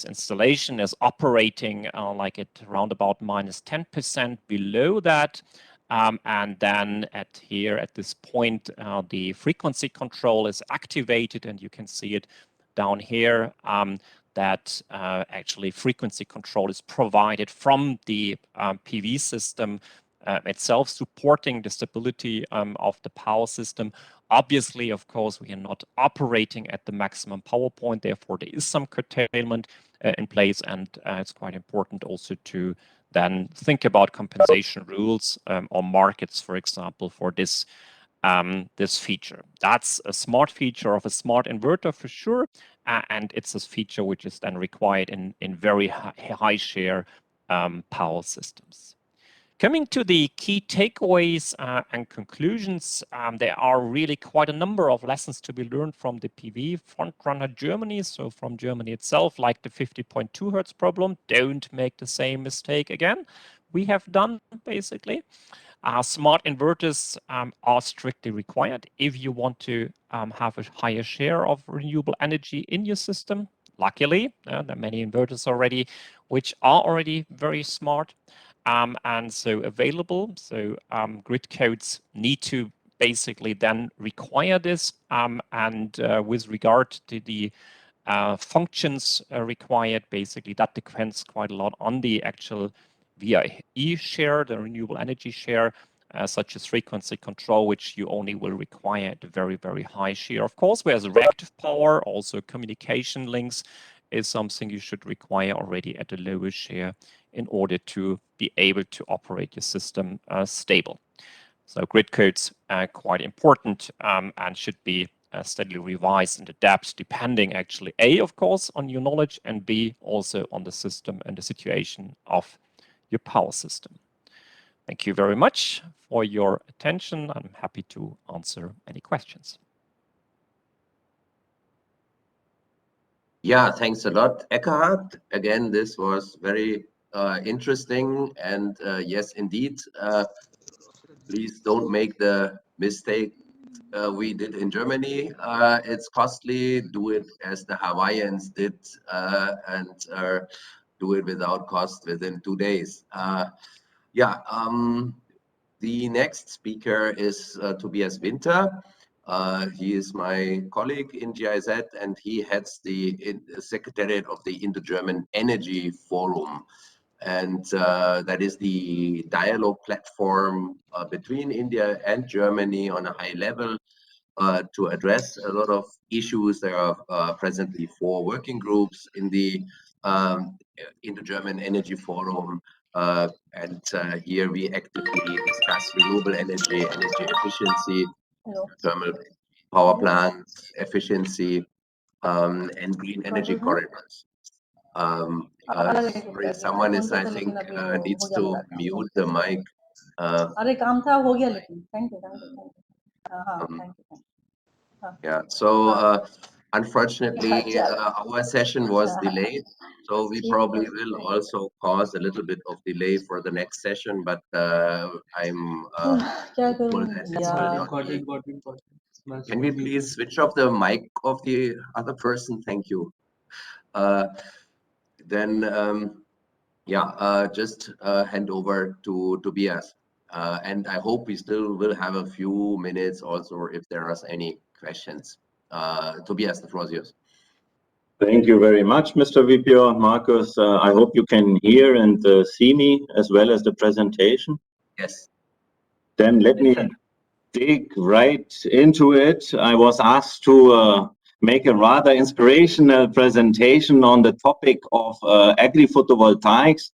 installation is operating like at around about -10% below that. And then at this point, the frequency control is activated, and you can see it down here, that actually frequency control is provided from the PV system itself, supporting the stability of the power system. Obviously, of course, we are not operating at the maximum power point, therefore there is some curtailment in place, and it's quite important also to then think about compensation rules or markets, for example, for this this feature. That's a smart feature of a smart inverter for sure, and it's a feature which is then required in very high share power systems. Coming to the key takeaways and conclusions, there are really quite a number of lessons to be learned from the PV frontrunner Germany. So from Germany itself, like the 50.2 Hertz problem, don't make the same mistake again. We have done basically. Smart inverters are strictly required if you want to have a higher share of renewable energy in your system. Luckily, there are many inverters already which are already very smart. And so available. So grid codes need to basically then require this. And with regard to the functions required, basically that depends quite a lot on the actual VIE share, the renewable energy share, such as frequency control, which you only will require at a very, very high share. Of course, whereas reactive power, also communication links, is something you should require already at a lower share in order to be able to operate your system stable. So grid codes are quite important and should be steadily revised and adapt depending actually A, of course, on your knowledge, and B, also on the system and the situation of your power system. Thank you very much for your attention. I'm happy to answer any questions. Yeah, thanks a lot, Eckhard. Again, this was very interesting, and yes, indeed, please don't make the mistake we did in Germany. It's costly. Do it as the Hawaiians did, and do it without cost within 2 days. The next speaker is Tobias Winter. He is my colleague in GIZ, and he heads the Secretariat of the Indo-German Energy Forum. And that is the dialogue platform between India and Germany on a high level to address a lot of issues. There are presently 4 working groups in the Indo-German Energy Forum. And here we actively discuss renewable energy, energy efficiency, thermal power plants, efficiency, and green energy corridors. Sorry, someone is, I think, needs to mute the mic. Yeah, so unfortunately, our session was delayed, so we probably will also cause a little bit of delay for the next session, but I'm hopeful that this will not be. Can we please switch off the mic of the other person? Thank you. Just hand over to Tobias. And I hope we still will have a few minutes also if there are any questions. Tobias, the floor is yours. Thank you very much, Mr. Vipio, Marcus. I hope you can hear and see me as well as the presentation. Yes. Then let me dig right into it. I was asked to make a rather inspirational presentation on the topic of agri-photovoltaics,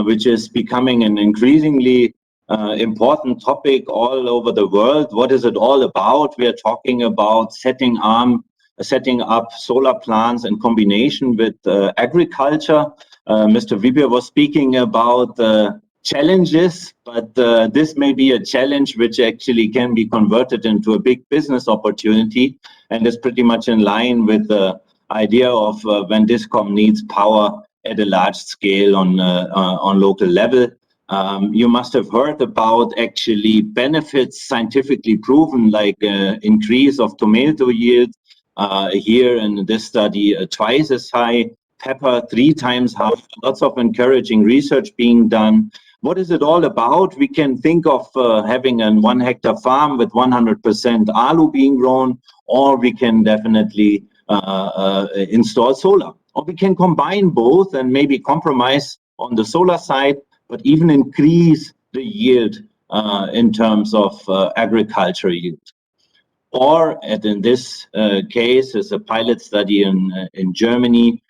which is becoming an increasingly important topic all over the world. What is it all about? We are talking about setting arm setting up solar plants in combination with agriculture. Mr. Wiebe was speaking about challenges, but this may be a challenge which actually can be converted into a big business opportunity, and is pretty much in line with the idea of when Discom needs power at a large scale on local level. You must have heard about actually benefits scientifically proven, like increase of tomato yield here in this study, twice as high, pepper 3 times high, lots of encouraging research being done. What is it all about? We can think of having a 1 hectare farm with 100% alu being grown, or we can definitely install solar. Or we can combine both and maybe compromise on the solar side, but even increase the yield in terms of agriculture yield. Or, in this case, as a pilot study in Germany,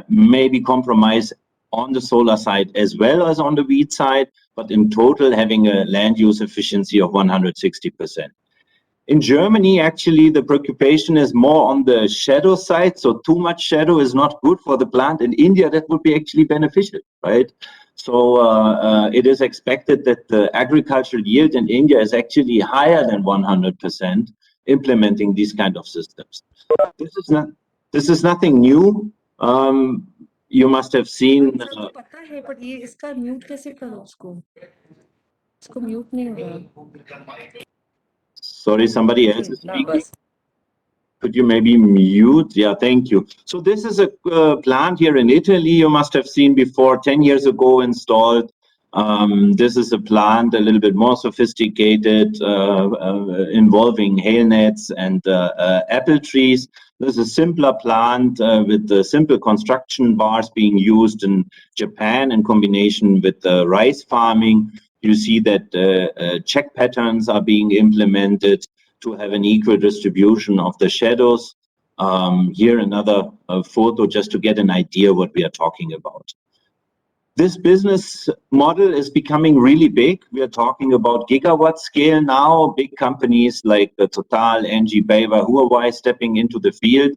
maybe compromise on the solar side as well as on the wheat side, but in total having a land use efficiency of 160%. In Germany, actually, the preoccupation is more on the shadow side. So too much shadow is not good for the plant. In India, that would be actually beneficial, right? So it is expected that the agricultural yield in India is actually higher than 100%, implementing these kind of systems. This is nothing new. You must have seen. Sorry, somebody else is speaking. Could you maybe mute? Yeah, thank you. So this is a plant here in Italy. You must have seen before, 10 years ago installed. This is a plant a little bit more sophisticated, involving hail nets and apple trees. This is a simpler plant with the simple construction bars being used in Japan in combination with rice farming. You see that check patterns are being implemented to have an equal distribution of the shadows. Here another photo just to get an idea what we are talking about. This business model is becoming really big. We are talking about gigawatt scale now. Big companies like Total, Engie, BayWa, Huawei stepping into the field.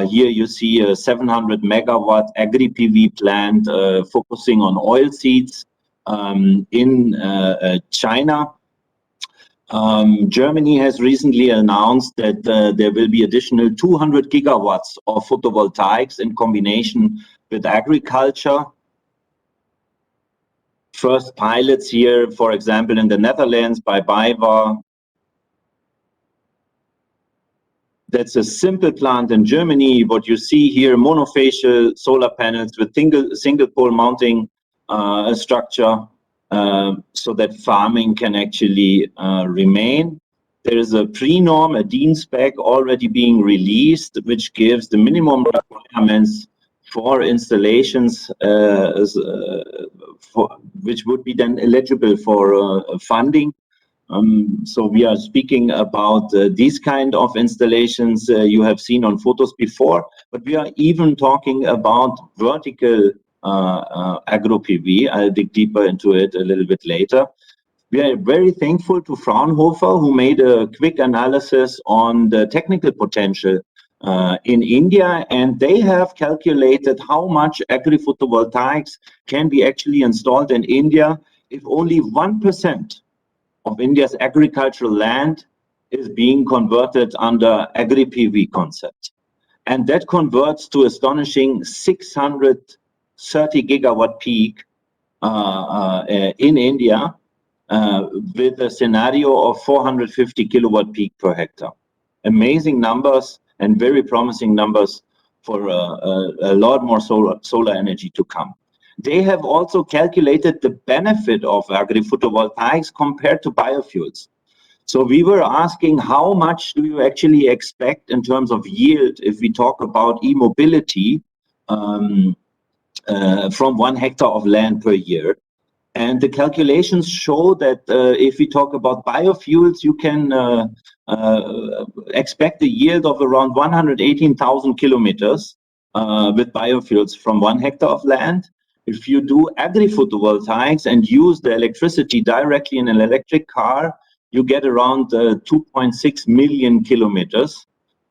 Here you see a 700 megawatt agri-PV plant focusing on oil seeds in China. Germany has recently announced that there will be additional 200 gigawatts of photovoltaics in combination with agriculture. First pilots here, for example, in the Netherlands by BayWa. That's a simple plant in Germany. What you see here, monofacial solar panels with single pole mounting structure, so that farming can actually remain. There is a pre-norm, a DIN spec already being released, which gives the minimum requirements for installations, which would be then eligible for funding. So we are speaking about these kind of installations you have seen on photos before, but we are even talking about vertical agro-PV. I'll dig deeper into it a little bit later. We are very thankful to Fraunhofer, who made a quick analysis on the technical potential in India, and they have calculated how much agri-photovoltaics can be actually installed in India if only 1% of India's agricultural land is being converted under agri-PV concept. And that converts to astonishing 630 gigawatt peak in India, with a scenario of 450 kilowatt peak per hectare. Amazing numbers and very promising numbers for a lot more solar energy to come. They have also calculated the benefit of agri-photovoltaics compared to biofuels. So we were asking, how much do you actually expect in terms of yield if we talk about e-mobility from 1 hectare of land per year? And the calculations show that if we talk about biofuels, you can expect a yield of around 118,000 kilometers with biofuels from 1 hectare of land. If you do agri-photovoltaics and use the electricity directly in an electric car, you get around 2.6 million kilometers.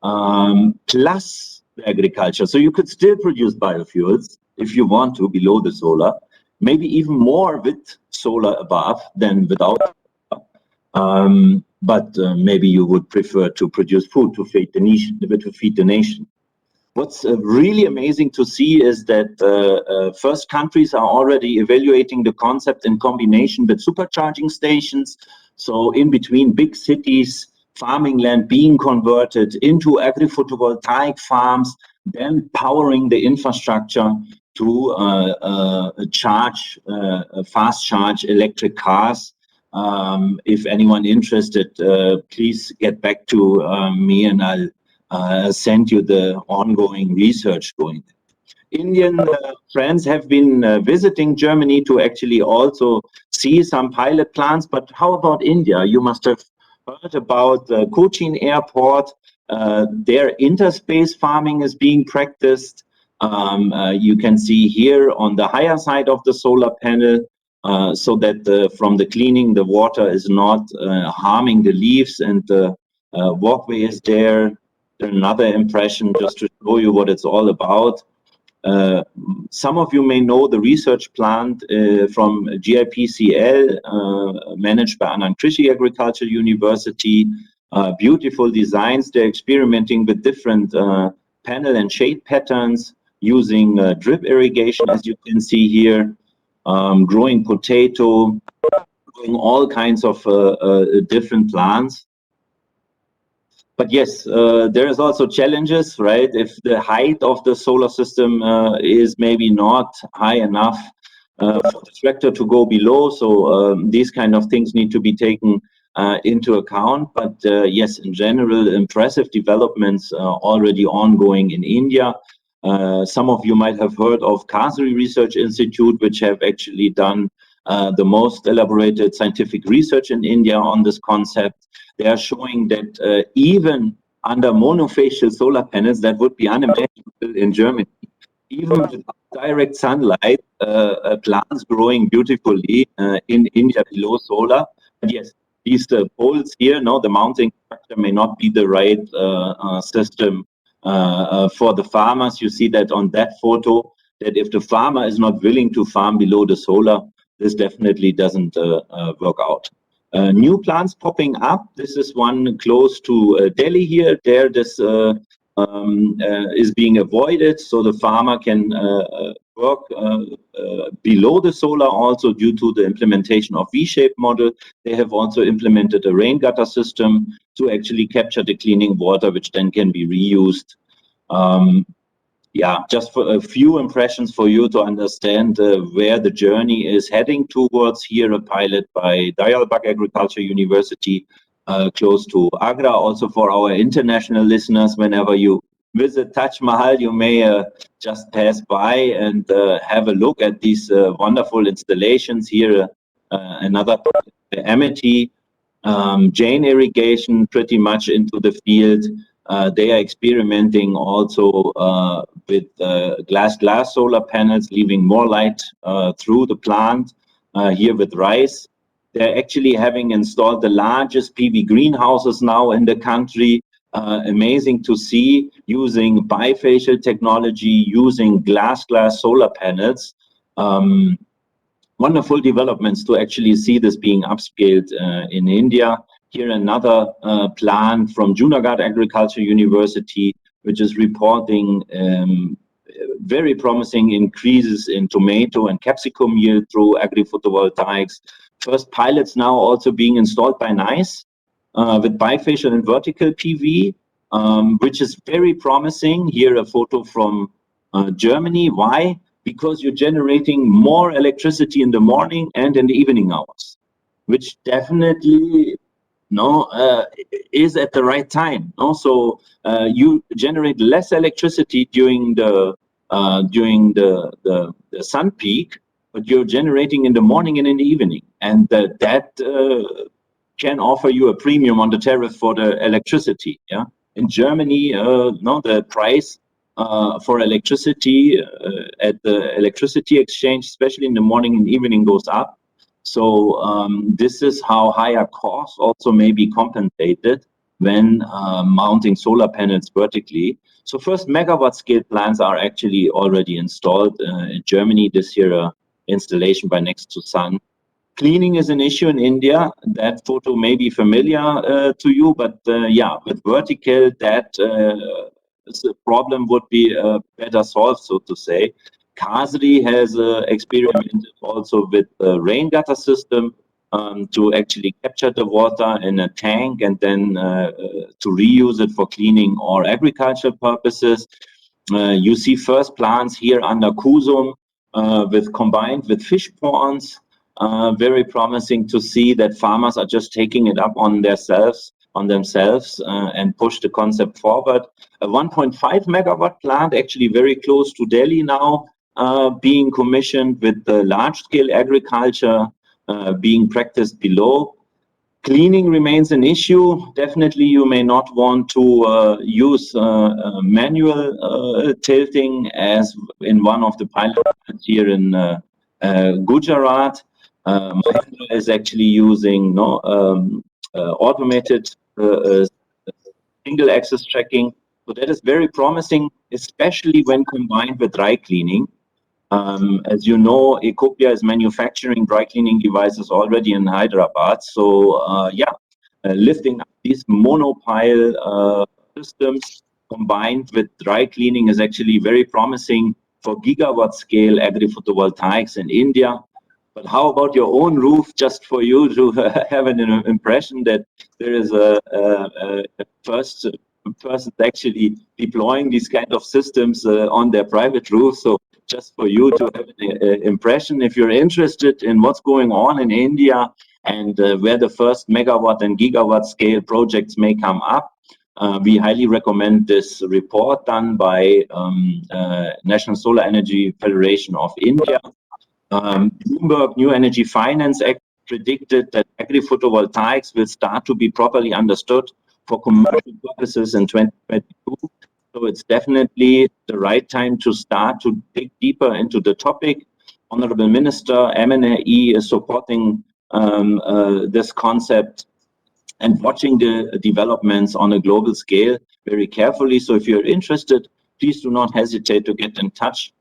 plus the agriculture. So you could still produce biofuels if you want to below the solar, maybe even more with solar above than without. But maybe you would prefer to produce food to feed the nation. What's really amazing to see is that first countries are already evaluating the concept in combination with supercharging stations. So in between big cities, farming land being converted into agri-photovoltaic farms, then powering the infrastructure to fast charge electric cars. If anyone interested, please get back to me and I'll send you the ongoing research going. Indian friends have been visiting Germany to actually also see some pilot plants. But how about India? You must have heard about Cochin Airport. Their interspace farming is being practiced. You can see here on the higher side of the solar panel, so that from the cleaning, the water is not harming the leaves and the walkway is there. Another impression just to show you what it's all about. Some of you may know the research plant from GIPCL, managed by Anand Krishi Agricultural University. Beautiful designs. They're experimenting with different panel and shade patterns using drip irrigation, as you can see here, growing potato, growing all kinds of different plants. But yes, there is also challenges, right? If the height of the solar system is maybe not high enough for the tractor to go below, so these kind of things need to be taken into account. But yes, in general, impressive developments already ongoing in India. Some of you might have heard of Kasari Research Institute, which have actually done the most elaborated scientific research in India on this concept. They are showing that even under monofacial solar panels, that would be unimaginable in Germany, even with direct sunlight, plants growing beautifully in India below solar. But yes, these poles here, no, the mounting structure may not be the right system for the farmers. You see that on that photo, that if the farmer is not willing to farm below the solar, this definitely doesn't work out. New plants popping up. This is one close to Delhi here. There, this is being avoided, so the farmer can work below the solar also due to the implementation of V-shaped model. They have also implemented a rain gutter system to actually capture the cleaning water, which then can be reused. Yeah, just for a few impressions for you to understand where the journey is heading towards. Here, a pilot by Dayalbag Agriculture University, close to Agra. Also for our international listeners, whenever you visit Taj Mahal, you may just pass by and have a look at these wonderful installations. Here, another Amity, Jain irrigation pretty much into the field. They are experimenting also with glass solar panels, leaving more light through the plant. Here with rice, they're actually having installed the largest PV greenhouses now in the country. Amazing to see, using bifacial technology, using glass solar panels. Wonderful developments to actually see this being upscaled in India. Here another plant from Junagadh Agriculture University, which is reporting very promising increases in tomato and capsicum yield through agri-photovoltaics. First pilots now also being installed by NICE with bifacial and vertical PV, which is very promising. Here a photo from Germany. Why? Because you're generating more electricity in the morning and in the evening hours, which definitely is at the right time. Also, you generate less electricity during the sun peak, but you're generating in the morning and in the evening, and that can offer you a premium on the tariff for the electricity. Yeah, in Germany, the price for electricity at the electricity exchange, especially in the morning and evening, goes up. So this is how higher costs also may be compensated when mounting solar panels vertically. So first megawatt scale plants are actually already installed in Germany this year, installation by Next to Sun. Cleaning is an issue in India. That photo may be familiar to you, but yeah, with vertical, that problem would be better solved, so to say. Kasri has experimented also with a rain gutter system to actually capture the water in a tank and then to reuse it for cleaning or agricultural purposes. You see first plants here under Kusum combined with fish ponds. Very promising to see that farmers are just taking it up on themselves and push the concept forward. A 1.5 megawatt plant, actually very close to Delhi now, being commissioned with the large-scale agriculture being practiced below. Cleaning remains an issue. Definitely, you may not want to use manual tilting as in one of the pilots here in Gujarat. Mahindra is actually using automated single axis tracking. So that is very promising, especially when combined with dry cleaning. As you know, Ecopia is manufacturing dry cleaning devices already in Hyderabad. So yeah, lifting up these monopile systems combined with dry cleaning is actually very promising for gigawatt scale agri-photovoltaics in India. But how about your own roof, just for you to have an impression that there is a first person actually deploying these kind of systems on their private roof. So just for you to have an impression, if you're interested in what's going on in India and where the first megawatt and gigawatt scale projects may come up, we highly recommend this report done by National Solar Energy Federation of India. Bloomberg New Energy Finance Act predicted that agri-photovoltaics will start to be properly understood for commercial purposes in 2022. So it's definitely the right time to start to dig deeper into the topic. Honorable Minister, MNRE is supporting this concept and watching the developments on a global scale very carefully. So if you're interested, please do not hesitate to get in touch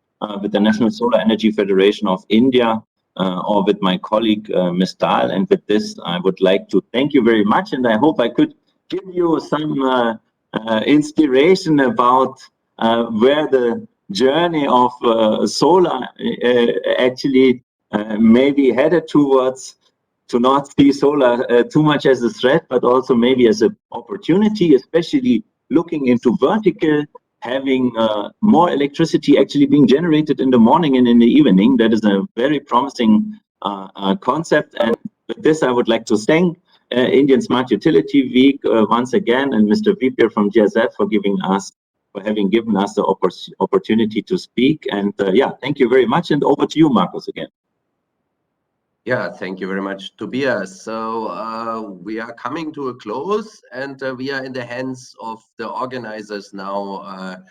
with the National Solar Energy Federation of India or with my colleague, Ms. Dahl. And with this, I would like to thank you very much. And I hope I could give you some inspiration about where the journey of solar actually may be headed towards, to not see solar too much as a threat, but also maybe as an opportunity, especially looking into vertical, having more electricity actually being generated in the morning and in the evening. That is a very promising concept. And with this, I would like to thank Indian Smart Utility Week once again, and Mr. Vipier from GSF for having given us the opportunity to speak. And yeah, thank you very much. And over to you, Markus, again. Yeah, thank you very much, Tobias. So we are coming to a close, and we are in the hands of the organizers now.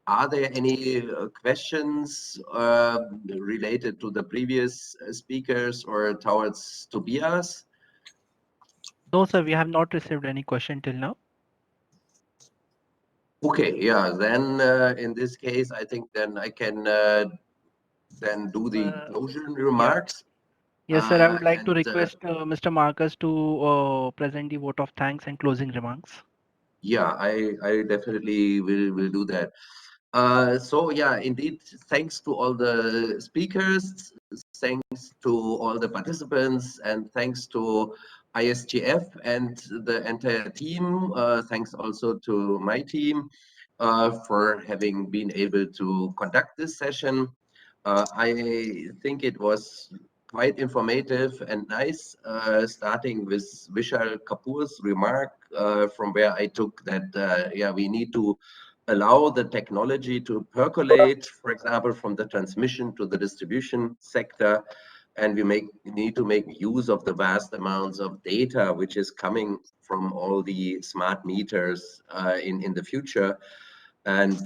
Are there any questions related to the previous speakers or towards Tobias? No, sir, we have not received any question till now. Okay, yeah, then in this case, I think then I can then do the closing remarks. Yes, sir, I would like to request Mr. Marcus to present the vote of thanks and closing remarks. Yeah, I definitely will do that. So yeah, indeed, thanks to all the speakers, thanks to all the participants, and thanks to ISGF and the entire team. Thanks also to my team for having been able to conduct this session. I think it was quite informative and nice, starting with Vishal Kapoor's remark, from where I took that, yeah, we need to allow the technology to percolate, for example, from the transmission to the distribution sector. And we need to make use of the vast amounts of data which is coming from all the smart meters in the future. And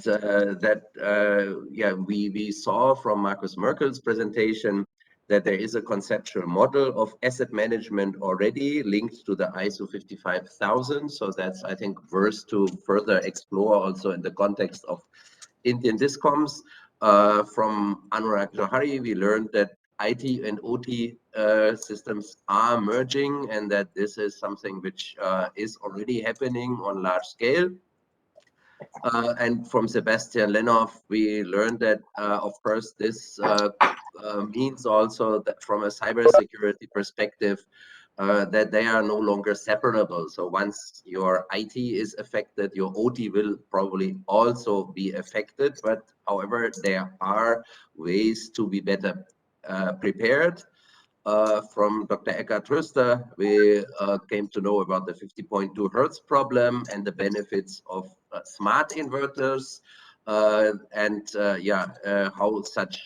yeah, we saw from Markus Merkel's presentation that there is a conceptual model of asset management already linked to the ISO 55000. So that's, I think, worth to further explore also in the context of Indian discoms. From Anurag Johari, we learned that IT and OT systems are merging, and that this is something which is already happening on large scale. And from Sebastian Linov, we learned that, of course, this means also that from a cybersecurity perspective, that they are no longer separable. So once your IT is affected, your OT will probably also be affected. But however, there are ways to be better prepared. From Dr. Eckhard Tröster, we came to know about the 50.2 Hertz problem and the benefits of smart inverters, and how such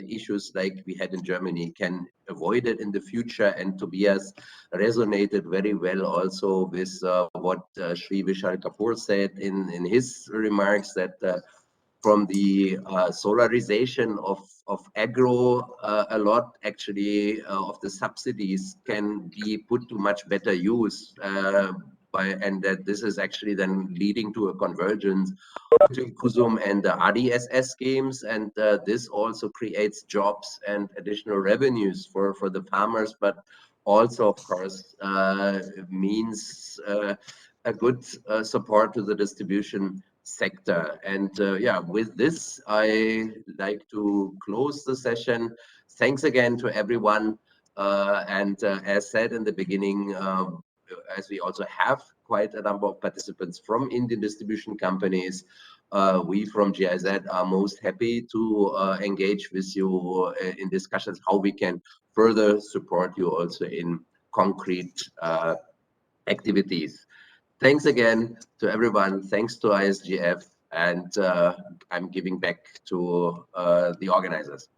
issues like we had in Germany can avoid it in the future. And Tobias resonated very well also with what Sri Vishal Kapoor said in his remarks, that from the solarization of agro, a lot actually of the subsidies can be put to much better use, and that this is actually then leading to a convergence between KUSUM and the RDSS schemes, and this also creates jobs and additional revenues for the farmers, but also, of course, means a good support to the distribution sector. And with this, I like to close the session. Thanks again to everyone. And as said in the beginning, as we also have quite a number of participants from Indian distribution companies, we from GIZ are most happy to engage with you in discussions how we can further support you also in concrete activities. Thanks again to everyone. Thanks to ISGF, and I'm giving back to the organizers.